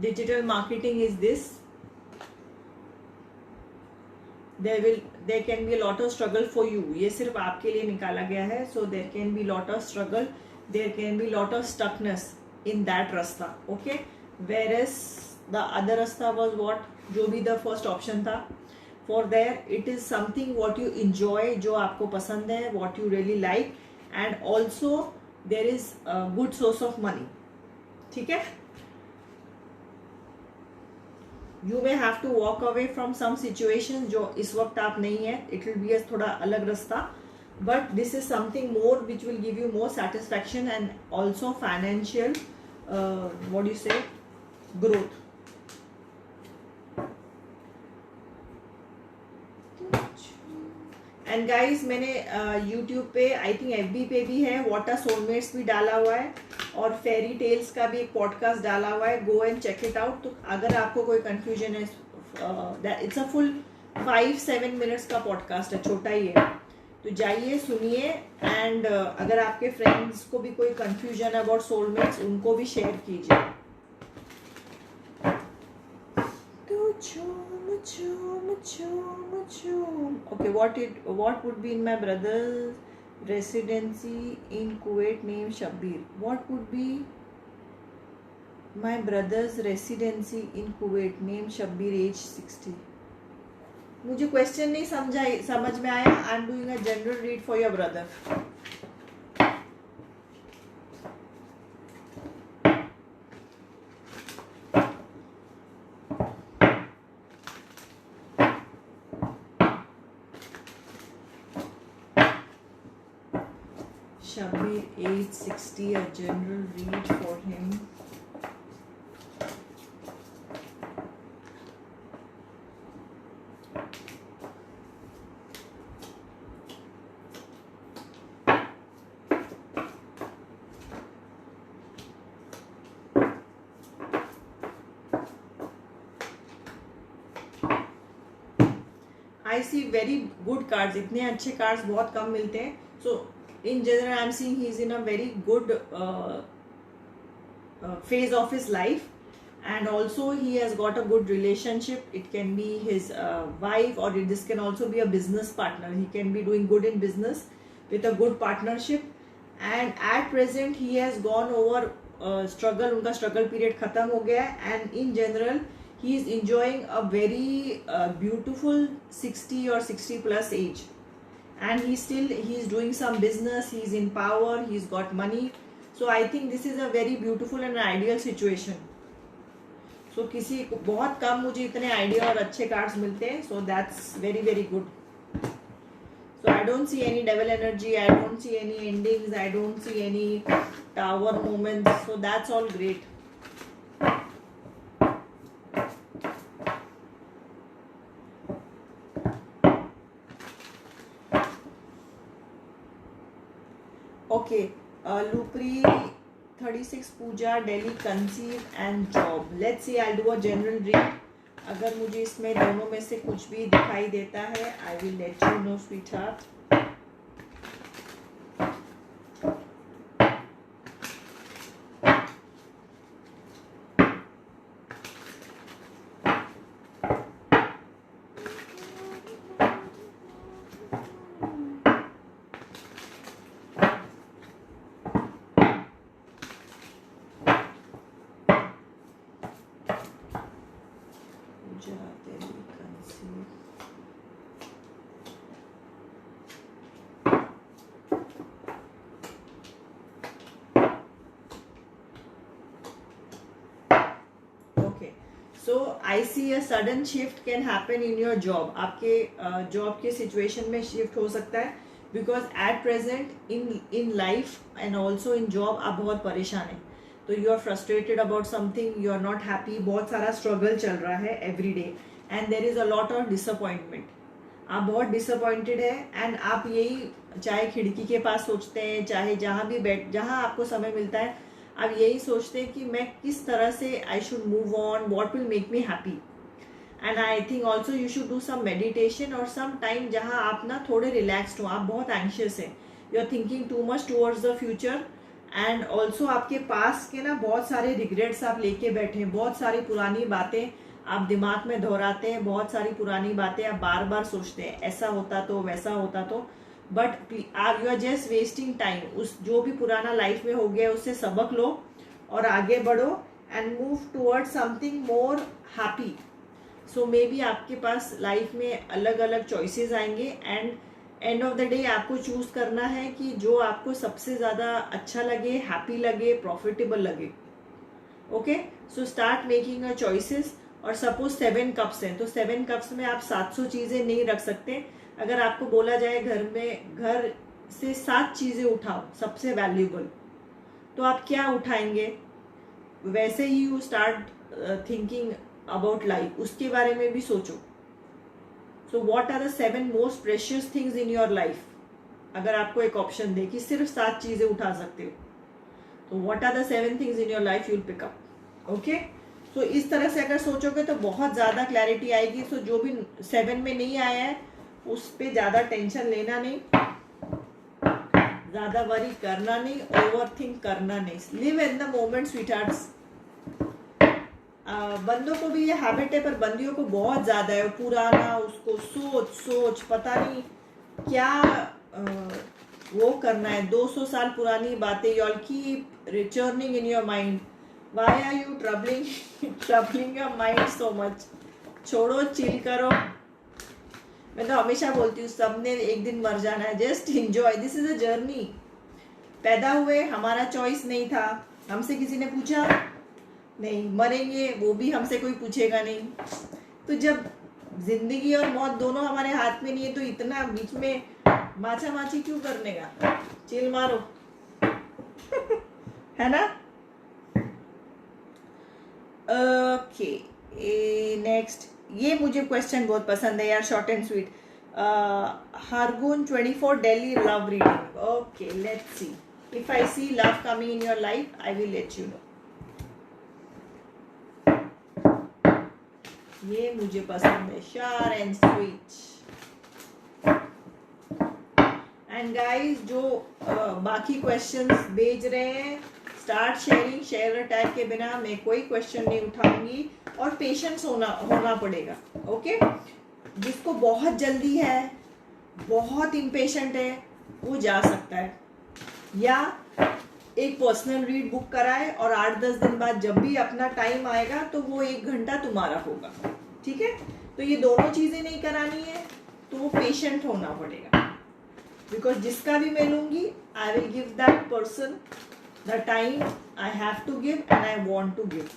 Digital marketing is this, there can be a lot of struggle for you. ये सिर्फ आपके लिए निकाला गया है. So there can be lot of struggle, there can be lot of stuckness in that rasta. Okay, whereas the other rasta was what, जो भी the first option था. For there it is something what you enjoy, जो आपको पसंद है, what you really like, and also there is a good source of money. ठीक है. You may have to walk away from some situations जो इस वक्त आप नहीं है. It will be a थोड़ा अलग रास्ता, but this is something more which will give you more satisfaction and also financial what do you say, growth. And guys मैंने यूट्यूब पे, आई थिंक FB पे भी है, व्हाट आर सोलमेट्स भी डाला हुआ है, और फेरी टेल्स का भी एक पॉडकास्ट डाला हुआ है. Go and check it out. तो अगर आपको कोई कंफ्यूजन है, इट्स अ फुल 5-7 मिनट्स का पॉडकास्ट है, छोटा ही है. तो जाइए सुनिए, एंड अगर आपके फ्रेंड्स को भी कोई कंफ्यूजन अबाउट सोलमेट्स, उनको भी शेयर कीजिए. Okay, what would be in my brother's residency in Kuwait name Shabbir? What would be my brother's residency in Kuwait name Shabbir, age 60? मुझे क्वेश्चन नहीं समझ में आया. I am doing a general read for your brother. Shabbir, age 60, a general read for him. I see very good cards. इतने अच्छे cards बहुत कम मिलते हैं. So in general, I'm seeing he's in a very good phase of his life, and also he has got a good relationship. It can be his wife, or this can also be a business partner. He can be doing good in business with a good partnership, and at present he has gone over struggle. उनका struggle period खत्म हो गया है, and in general he is enjoying a very beautiful 60 or 60 plus age. And he's doing some business, he's in power, he's got money. So I think this is a very beautiful and ideal situation. So किसी को बहुत कम मुझे इतने idea और अच्छे cards मिलते हैं. So that's very very good. So I don't see any devil energy, I don't see any endings, I don't see any tower moments. So that's all great. Okay, Lupri 36 Pooja, Delhi, conceive and job. Let's see, I'll do a general read. अगर मुझे इसमें दोनों में से कुछ भी दिखाई देता है, I will let you know, sweetheart. So I see a sudden shift can happen in your job. आपके जॉब के सिचुएशन में शिफ्ट हो सकता है, because at present in life and also in job आप बहुत परेशान हैं. तो you are frustrated about something, you are not happy, बहुत सारा स्ट्रगल चल रहा है every day, and there is a lot of disappointment. आप बहुत डिसअपॉइंटेड है, एंड आप यही चाहे खिड़की के पास सोचते हैं, चाहे जहाँ भी जहाँ आपको समय मिलता है, आप यही सोचते हैं कि मैं किस तरह से I should move on, what will make me happy. And I think also you should do some meditation और सम टाइम जहाँ आप ना थोड़े रिलैक्सड हो, आप बहुत एंशियस है, you are thinking too much towards the future, and also आपके पास के ना बहुत सारे रिग्रेट्स आप लेके बैठे हैं, बहुत सारी पुरानी बातें आप दिमाग में दोहराते हैं, बहुत सारी पुरानी बातें आप बार बार सोचते हैं, ऐसा होता तो वैसा होता तो, बट आप you are just wasting time. उस जो भी पुराना लाइफ में हो गया उससे सबक लो और आगे बढ़ो and move towards something more happy. So may B आपके पास लाइफ में अलग अलग चॉइसेस आएंगे and end of the day आपको चूज करना है कि जो आपको सबसे ज़्यादा अच्छा लगे, हैप्पी लगे, प्रॉफिटेबल लगे। Okay, so start making a choices. और सपोज 7 कप्स हैं तो 7 कप्स में आप 700 चीज़ें नहीं रख सकते। अगर आपको बोला जाए घर से 7 चीज़ें उठाओ सबसे वैल्यूबल, तो आप क्या उठाएंगे? वैसे ही you start thinking about life, उसके बारे में भी सोचो। So what are the 7 most precious things in your life? अगर आपको एक ऑप्शन दे कि सिर्फ 7 चीजें उठा सकते हो, तो what are the 7 things in your life you'll pick up. Okay, so इस तरह से अगर सोचोगे तो बहुत ज्यादा क्लैरिटी आएगी। सो जो भी 7 में नहीं आया है उस पर ज्यादा टेंशन लेना नहीं, ज्यादा वरी करना नहीं, ओवर थिंक करना नहीं, लिव इन द मोमेंट स्वीटहार्ट्स। बंदों को भी ये हैबिट है, पर बंदियों को बहुत ज्यादा है, पुराना उसको सोच सोच पता नहीं क्या वो करना है, 200 साल पुरानी बातें you all keep returning in your mind. Why are you troubling your mind so much? छोड़ो, चिल करो। मैं तो हमेशा बोलती हूँ सबने एक दिन मर जाना है, just enjoy, this is a journey. पैदा हुए हमारा चॉइस नहीं था, हमसे किसी ने पूछा नहीं, मरेंगे वो भी हमसे कोई पूछेगा नहीं। तो जब जिंदगी और मौत दोनों हमारे हाथ में नहीं है तो इतना बीच में माचा माची क्यों करने का? चिल मारो है ना। ओके, नेक्स्ट, ये मुझे क्वेश्चन बहुत पसंद है यार, short and sweet. Hargun 24 daily love reading. Okay, let's see if I see love coming in your life, I will let you know. ये मुझे पसंद है, short and sweet. And guys जो बाकी क्वेश्चंस भेज रहे हैं, स्टार्ट शेयरिंग। शेयर टैग के बिना मैं कोई क्वेश्चन नहीं उठाऊंगी और पेशेंस होना पड़ेगा। ओके, जिसको बहुत जल्दी है, बहुत इम्पेशेंट है, वो जा सकता है, या एक पर्सनल रीड बुक कराए और 8-10 दिन बाद जब भी अपना टाइम आएगा तो वो 1 घंटा तुम्हारा होगा। ठीक है, तो ये दोनों चीजें नहीं करानी है तो पेशेंट होना पड़ेगा, बिकॉज जिसका भी मैं लूंगी I will give that person the time I have to give and I want to give.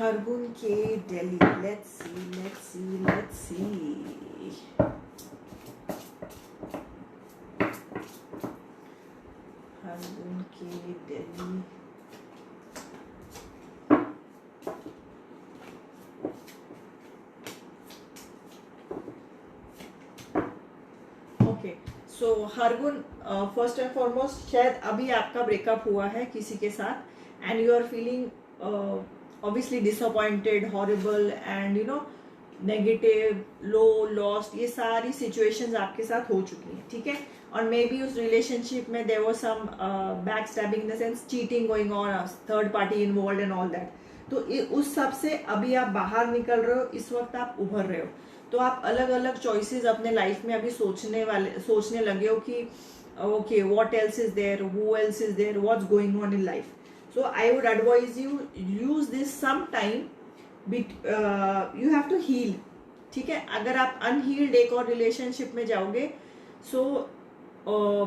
Hargun के दिल्ली, लेट्स सी। हरगुन के Delhi, okay. So Hargun, first and foremost, शायद अभी आपका ब्रेकअप हुआ है किसी के साथ and you are feeling obviously disappointed, horrible and you know negative, low, lost, ये सारी situations आपके साथ हो चुकी हैं। ठीक है, और मे बी उस रिलेशनशिप में there was some backstabbing in the sense cheating going on, third party involved and all that। तो उस सब से अभी आप बाहर निकल रहे हो, इस वक्त आप उभर रहे हो, तो आप अलग अलग चॉइसेस अपने लाइफ में अभी सोचने लगे हो कि okay what else is there, who else is there, what's going on in life. So I would advise you use this some time, you have to heal। ठीक है, अगर आप अनहील्ड एक और रिलेशनशिप में जाओगे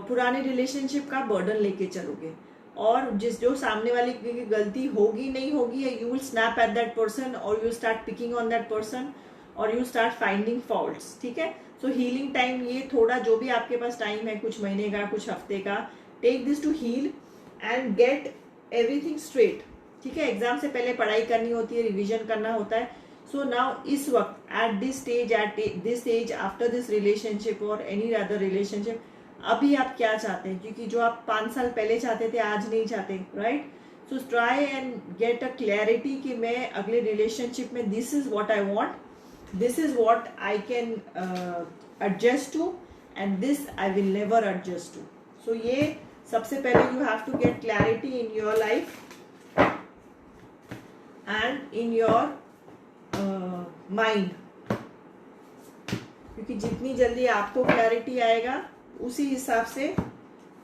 पुराने रिलेशनशिप का बर्डन लेके चलोगे, और जो सामने वाले की गलती होगी नहीं होगी, you will snap at that person और you start picking on that person और यू स्टार्ट फाइंडिंग फॉल्ट्स। ठीक है, सो हीलिंग टाइम, ये थोड़ा जो भी आपके पास टाइम है, कुछ महीने का, कुछ हफ्ते का, take this to heal and get everything straight. ठीक है, एग्जाम से पहले पढ़ाई करनी होती है, रिवीजन करना होता है, सो नाउ इस वक्त at this stage after this relationship और एनी अदर रिलेशनशिप, अभी आप क्या चाहते हैं, क्योंकि जो आप 5 साल पहले चाहते थे आज नहीं चाहते, right? So try and get a clarity कि मैं अगले रिलेशनशिप में this is what I want, this is what I can adjust to and this I will never adjust to. So ये सबसे पहले you have to get clarity in your life and in your mind, क्योंकि जितनी जल्दी आपको clarity आएगा उसी हिसाब से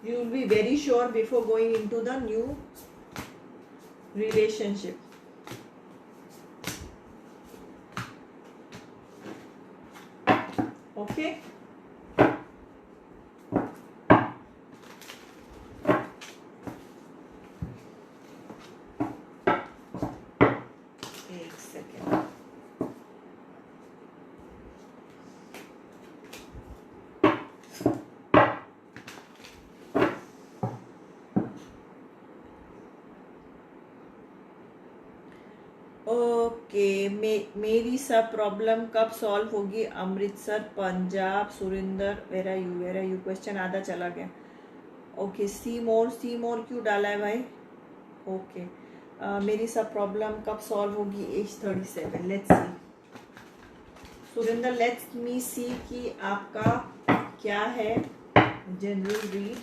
you will be very sure before going into the new relationship. Okay, एक सेकेंड. ओके, मेरी सब प्रॉब्लम कब सॉल्व होगी? Amritsar Punjab. Surender, where are you question आधा चला गया. ओके, सी मोर क्यों डाला है भाई? ओके, मेरी सब प्रॉब्लम कब सॉल्व होगी? Age 37. Let's see Surender, let's me see कि आपका क्या है जनरल रीड.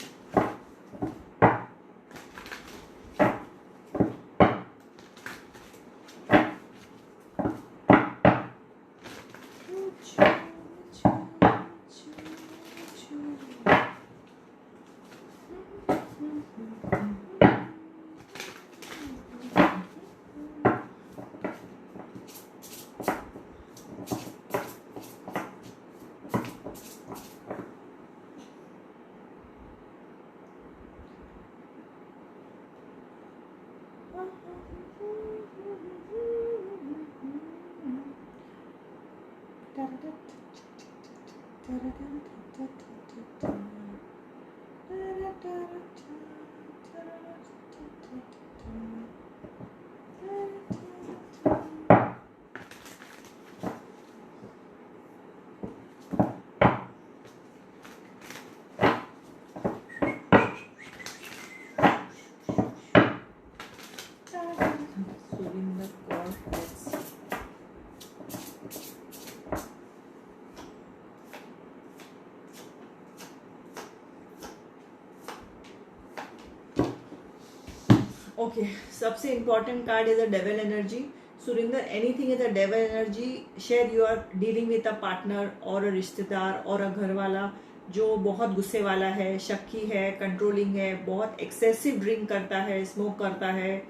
ओके, सबसे important card is a devil energy. Surinder, anything is a devil energy. Share you are dealing with a partner और अ रिश्तेदार और अ घर वाला जो बहुत गुस्से वाला है, शक्की है, कंट्रोलिंग है, बहुत एक्सेसिव ड्रिंक करता है, स्मोक करता है,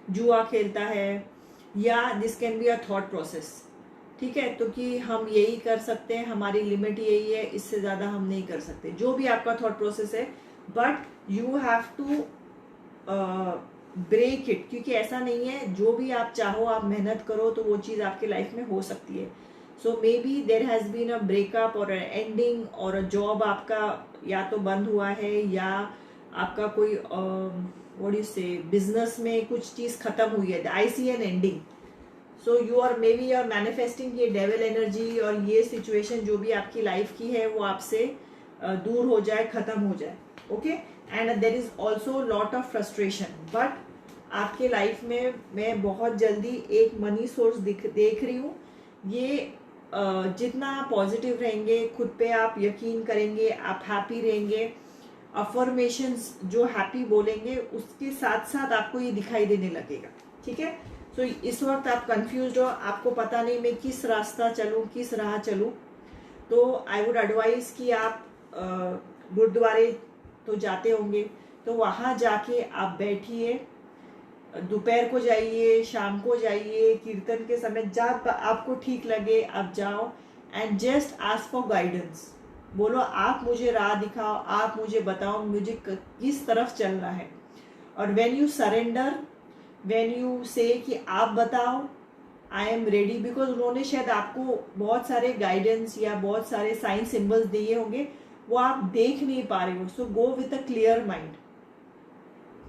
जुआ खेलता है, या this can be a thought process. ठीक है, तो कि हम यही कर सकते हैं, हमारी लिमिट यही है, इससे ज़्यादा हम नहीं कर सकते, जो भी आपका थॉट प्रोसेस है. But you have to break it, क्योंकि ऐसा नहीं है जो भी आप चाहो, आप मेहनत करो तो वो चीज़ आपके लाइफ में हो सकती है. So may be there has been a breakup और एंडिंग, और जॉब आपका या तो बंद हुआ है, या आपका कोई व्हाट यू से बिजनेस में कुछ चीज़ खत्म हुई है. I see an ending. So you are may be are manifesting ये डेविल एनर्जी और ये सिचुएशन जो भी आपकी लाइफ की है वो आपसे दूर हो जाए, खत्म हो जाए. Okay, and there is also lot of frustration. But आपके लाइफ में मैं बहुत जल्दी एक मनी सोर्स देख रही हूँ. ये जितना आप पॉजिटिव रहेंगे, खुद पे आप यकीन करेंगे, आप हैप्पी रहेंगे, अफर्मेशंस जो हैप्पी बोलेंगे, उसके साथ साथ आपको ये दिखाई देने लगेगा. ठीक है, सो इस वक्त आप कंफ्यूज हो, आपको पता नहीं मैं किस रास्ता चलूँ, किस राह चलूँ, तो आई वुड एडवाइज कि आप गुरुद्वारे तो जाते होंगे, तो वहाँ जाके आप बैठिए, दोपहर को जाइए, शाम को जाइए, कीर्तन के समय जब आपको ठीक लगे आप जाओ, and just ask for guidance. बोलो आप मुझे राह दिखाओ, आप मुझे बताओ मुझे किस तरफ चलना है. और when you surrender, when you से कि आप बताओ, आई एम रेडी, बिकॉज उन्होंने शायद आपको बहुत सारे गाइडेंस या बहुत सारे साइन सिंबल्स दिए होंगे, वो आप देख नहीं पा रहे हो. So go with a clear mind.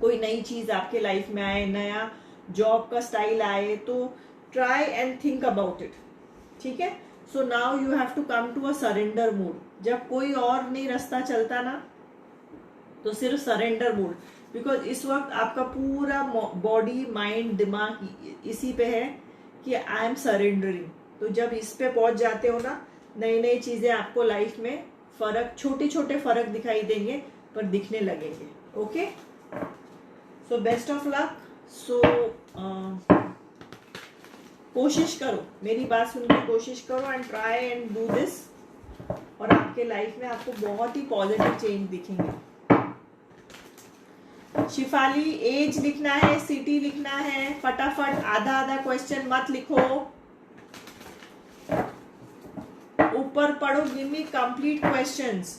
कोई नई चीज आपके लाइफ में आए, नया जॉब का स्टाइल आए, तो try and think about it, ठीक है. So now you have to come to a surrender mood. जब कोई और नहीं रास्ता चलता ना, तो सिर्फ सरेंडर मूड. बिकॉज इस वक्त आपका पूरा बॉडी माइंड दिमाग इसी पे है कि आई एम सरेंडरिंग. तो जब इस पे पहुंच जाते हो ना, नई नई चीजें आपको लाइफ में फर्क, छोटे छोटे फर्क दिखाई देंगे, पर दिखने लगेंगे. Okay, so best of luck. So कोशिश करो, मेरी बात सुन के कोशिश करो and try and do this, और आपके लाइफ में आपको बहुत ही पॉजिटिव चेंज दिखेंगे. शिफाली, एज लिखना है, सिटी लिखना है, फटाफट, आधा आधा क्वेश्चन मत लिखो, ऊपर पढ़ो. Give me complete questions.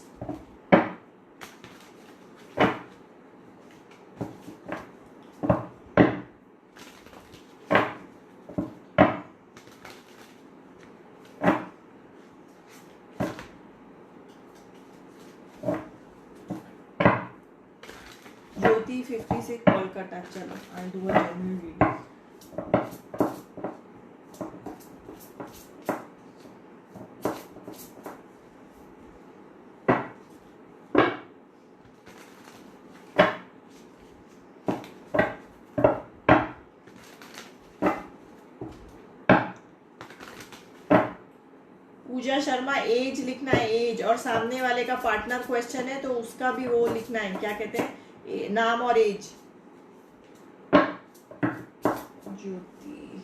Jyoti 56 Kolkata. चलो, I do a genuine video. Puja Sharma, age लिखना है, एज. और सामने वाले का पार्टनर क्वेश्चन है, तो उसका भी वो लिखना है, क्या कहते हैं, नाम और एज. ज्योति,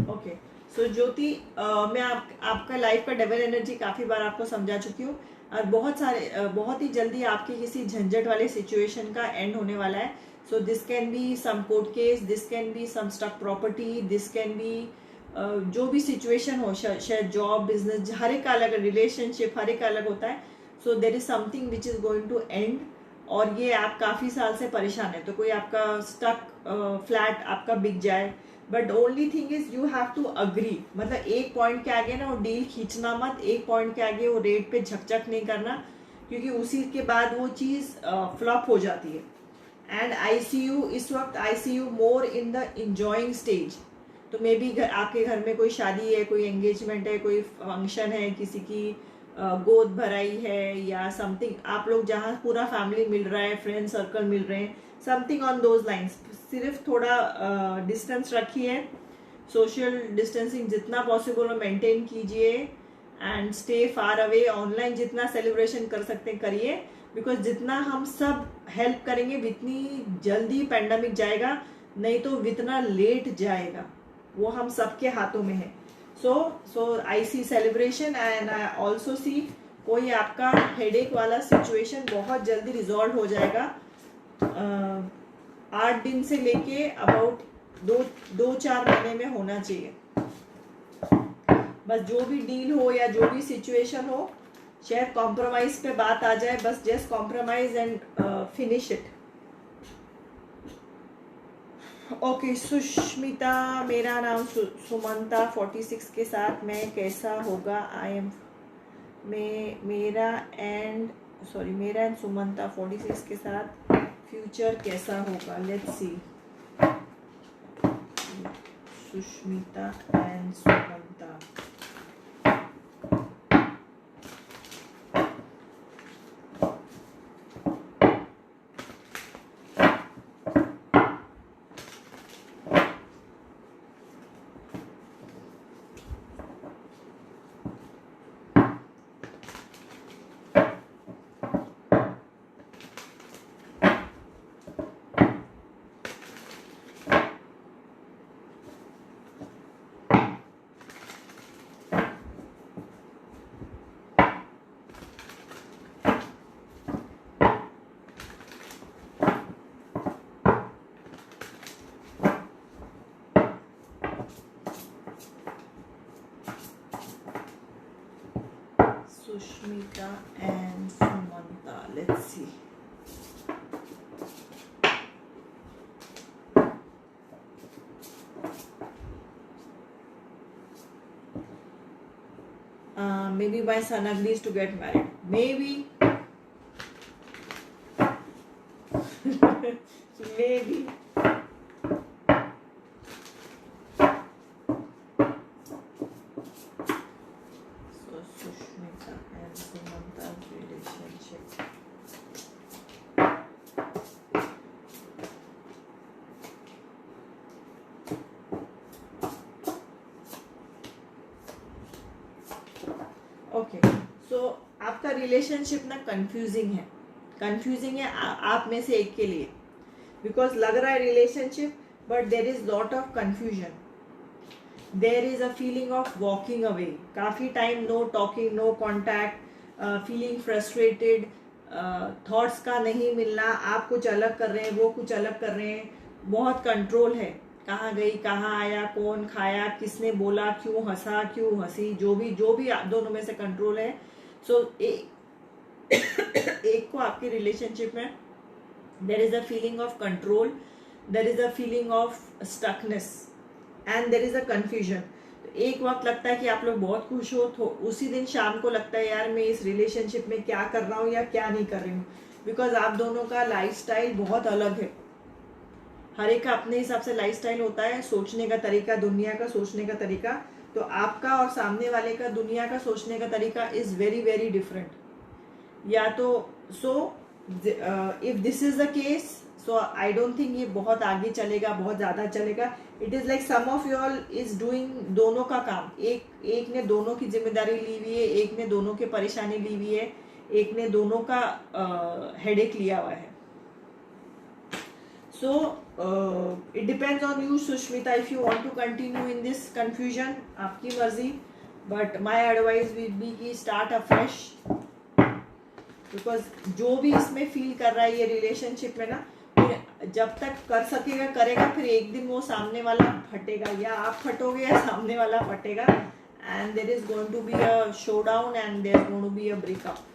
ओके. सो ज्योति, मैं आपका लाइफ का डबल एनर्जी काफी बार आपको समझा चुकी हूँ, और बहुत ही जल्दी आपके किसी झंझट वाले सिचुएशन का एंड होने वाला है. So this can be some court case, this can be some stuck property, this can be जो भी सिचुएशन हो, शायद जॉब, बिजनेस, हर एक का अलग, रिलेशनशिप हर एक का अलग होता है. So there is something which is going to end, और ये आप काफी साल से परेशान है. तो कोई आपका स्टक फ्लैट आपका बिक जाए, but only thing is you have to agree. मतलब एक पॉइंट के आगे ना वो डील खींचना मत, एक पॉइंट के आगे वो रेट पे झकझक नहीं करना, क्योंकि उसी के बाद वो चीज फ्लॉप हो जाती है. एंड ICU, इस वक्त ICU more in the enjoying stage. तो मे बी आपके घर में कोई शादी है, कोई एंगेजमेंट है, कोई फंक्शन है, किसी की गोद भराई है, या समथिंग, आप लोग जहाँ पूरा फैमिली मिल रहा है, फ्रेंड सर्कल मिल रहे हैं, समथिंग ऑन दोज लाइन्स. सिर्फ थोड़ा डिस्टेंस रखिए, सोशल डिस्टेंसिंग जितना पॉसिबल हो मेंटेन कीजिए, and stay far away. Online जितना सेलिब्रेशन कर सकते हैं करिए, बिकॉज जितना हम सब हेल्प करेंगे उतनी जल्दी पैंडमिक जाएगा, नहीं तो उतना लेट जाएगा. वो हम सबके हाथों में है. So I see celebration, and I also see कोई आपका हेडेक वाला सिचुएशन बहुत जल्दी रिजॉल्व हो जाएगा. 8 दिन से लेके अबाउट 2-4 महीने में होना चाहिए. बस जो भी डील हो या जो भी सिचुएशन हो, शायद कॉम्प्रोमाइज पे बात आ जाए, बस just compromise and finish it. Okay, Sushmita, मेरा नाम सुमंता 46 के साथ मैं कैसा होगा. आई एम मेरा एंड सुमंता 46 के साथ फ्यूचर कैसा होगा. Let's see. Sushmita and Sumanta. Sushmita and Sumanta. Let's see. Maybe my son agrees to get married. Maybe. Maybe. So Sushmita and Sumanta's relationship. Okay, so आपका रिलेशनशिप ना कंफ्यूजिंग है, आप में से एक के लिए, बिकॉज लग रहा है relationship, but there is lot of confusion, there is a feeling of walking away, काफ़ी time no talking, no contact, feeling frustrated, thoughts का नहीं मिलना, आप कुछ अलग कर रहे हैं, वो कुछ अलग कर रहे हैं, बहुत कंट्रोल है, कहाँ गई, कहाँ आया, कौन खाया, किसने बोला, क्यों हंसा, क्यों हंसी, जो भी आप दोनों में से कंट्रोल है. सो एक को आपके रिलेशनशिप में there is a feeling of control, there is a feeling of stuckness and there is a confusion. एक वक्त लगता है कि आप लोग बहुत खुश हो, तो उसी दिन शाम को लगता है यार मैं इस रिलेशनशिप में क्या कर रहा हूँ या क्या नहीं कर रही हूँ, बिकॉज आप दोनों का लाइफस्टाइल बहुत अलग है. हर एक का अपने हिसाब से लाइफस्टाइल होता है, सोचने का तरीका, दुनिया का सोचने का तरीका. तो आपका और सामने वाले का दुनिया का सोचने का तरीका इज वेरी वेरी डिफरेंट. या तो so if this is the case, so I don't think ये बहुत आगे चलेगा, बहुत ज़्यादा चलेगा. It is like some of you all is doing दोनों का काम. एक ने दोनों की जिम्मेदारी ली हुई है, एक ने दोनों की परेशानी ली हुई है, एक ने दोनों का हेडेक लिया हुआ है. So it depends on you, Sushmita, if you want to continue in this confusion, आपकी मर्जी. But my advice will be कि start afresh, because जो भी इसमें फील कर रहा है ये रिलेशनशिप में ना, जब तक कर सकेगा करेगा, फिर एक दिन वो सामने वाला फटेगा, या आप फटोगे या सामने वाला फटेगा, and there is going to be a showdown and there is going to be a breakup.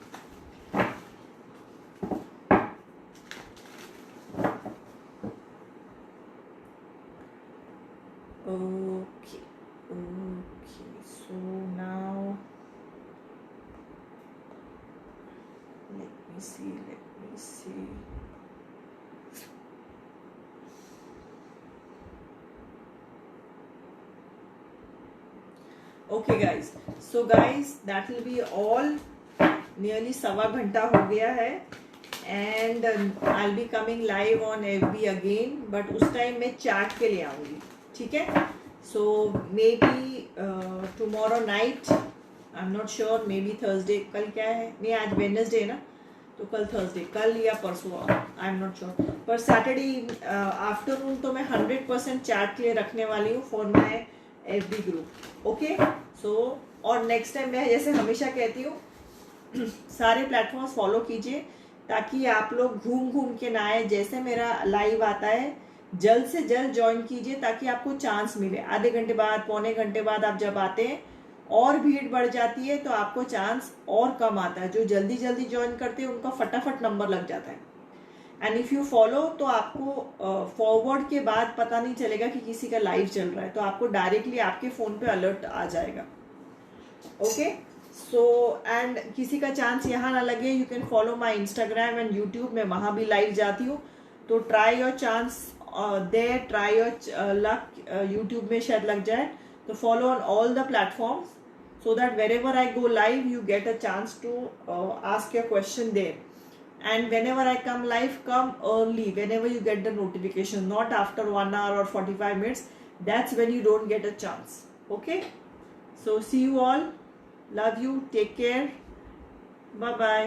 Okay, so now let me see. Okay guys, so guys that will be all. Nearly सवा घंटा हो गया है, and I'll be coming live on FB again, but उस time मैं chat के लिए आऊँगी, ठीक है. So may be tomorrow night, I am not sure, may be Thursday. कल क्या है, नहीं आज वेडनेसडे है ना, तो कल थर्सडे, कल या परसों, आई एम नॉट श्योर. पर सैटरडे आफ्टरनून तो मैं 100% चैट के लिए रखने वाली हूँ for my FB group. Okay, so और नेक्स्ट टाइम मैं जैसे हमेशा कहती हूँ, सारे प्लेटफॉर्म्स फॉलो कीजिए, ताकि आप लोग घूम घूम के ना आए. जैसे मेरा लाइव आता है जल्द से जल्द ज्वाइन कीजिए, ताकि आपको चांस मिले. आधे घंटे बाद, पौने घंटे बाद आप जब आते हैं और भीड़ बढ़ जाती है, तो आपको चांस और कम आता है. जो जल्दी जल्दी ज्वाइन करते हैं उनका फटाफट नंबर लग जाता है. एंड इफ़ यू फॉलो, तो आपको फॉरवर्ड के बाद पता नहीं चलेगा कि किसी का लाइव चल रहा है, तो आपको डायरेक्टली आपके फ़ोन पे अलर्ट आ जाएगा. ओके, सो एंड किसी का चांस यहाँ ना लगे, you can follow my Instagram and YouTube. मैं वहाँ भी लाइव जाती हूँ, तो try your chance there, try your luck. YouTube में शायद लग जाए, तो follow on all the platforms, so that wherever I go live, you get a chance to ask your question there. And whenever I come live, come early, whenever you get the notification, not after 1 hour or 45 minutes. That's when you don't get a chance. Okay, so see you all, love you, take care, bye bye.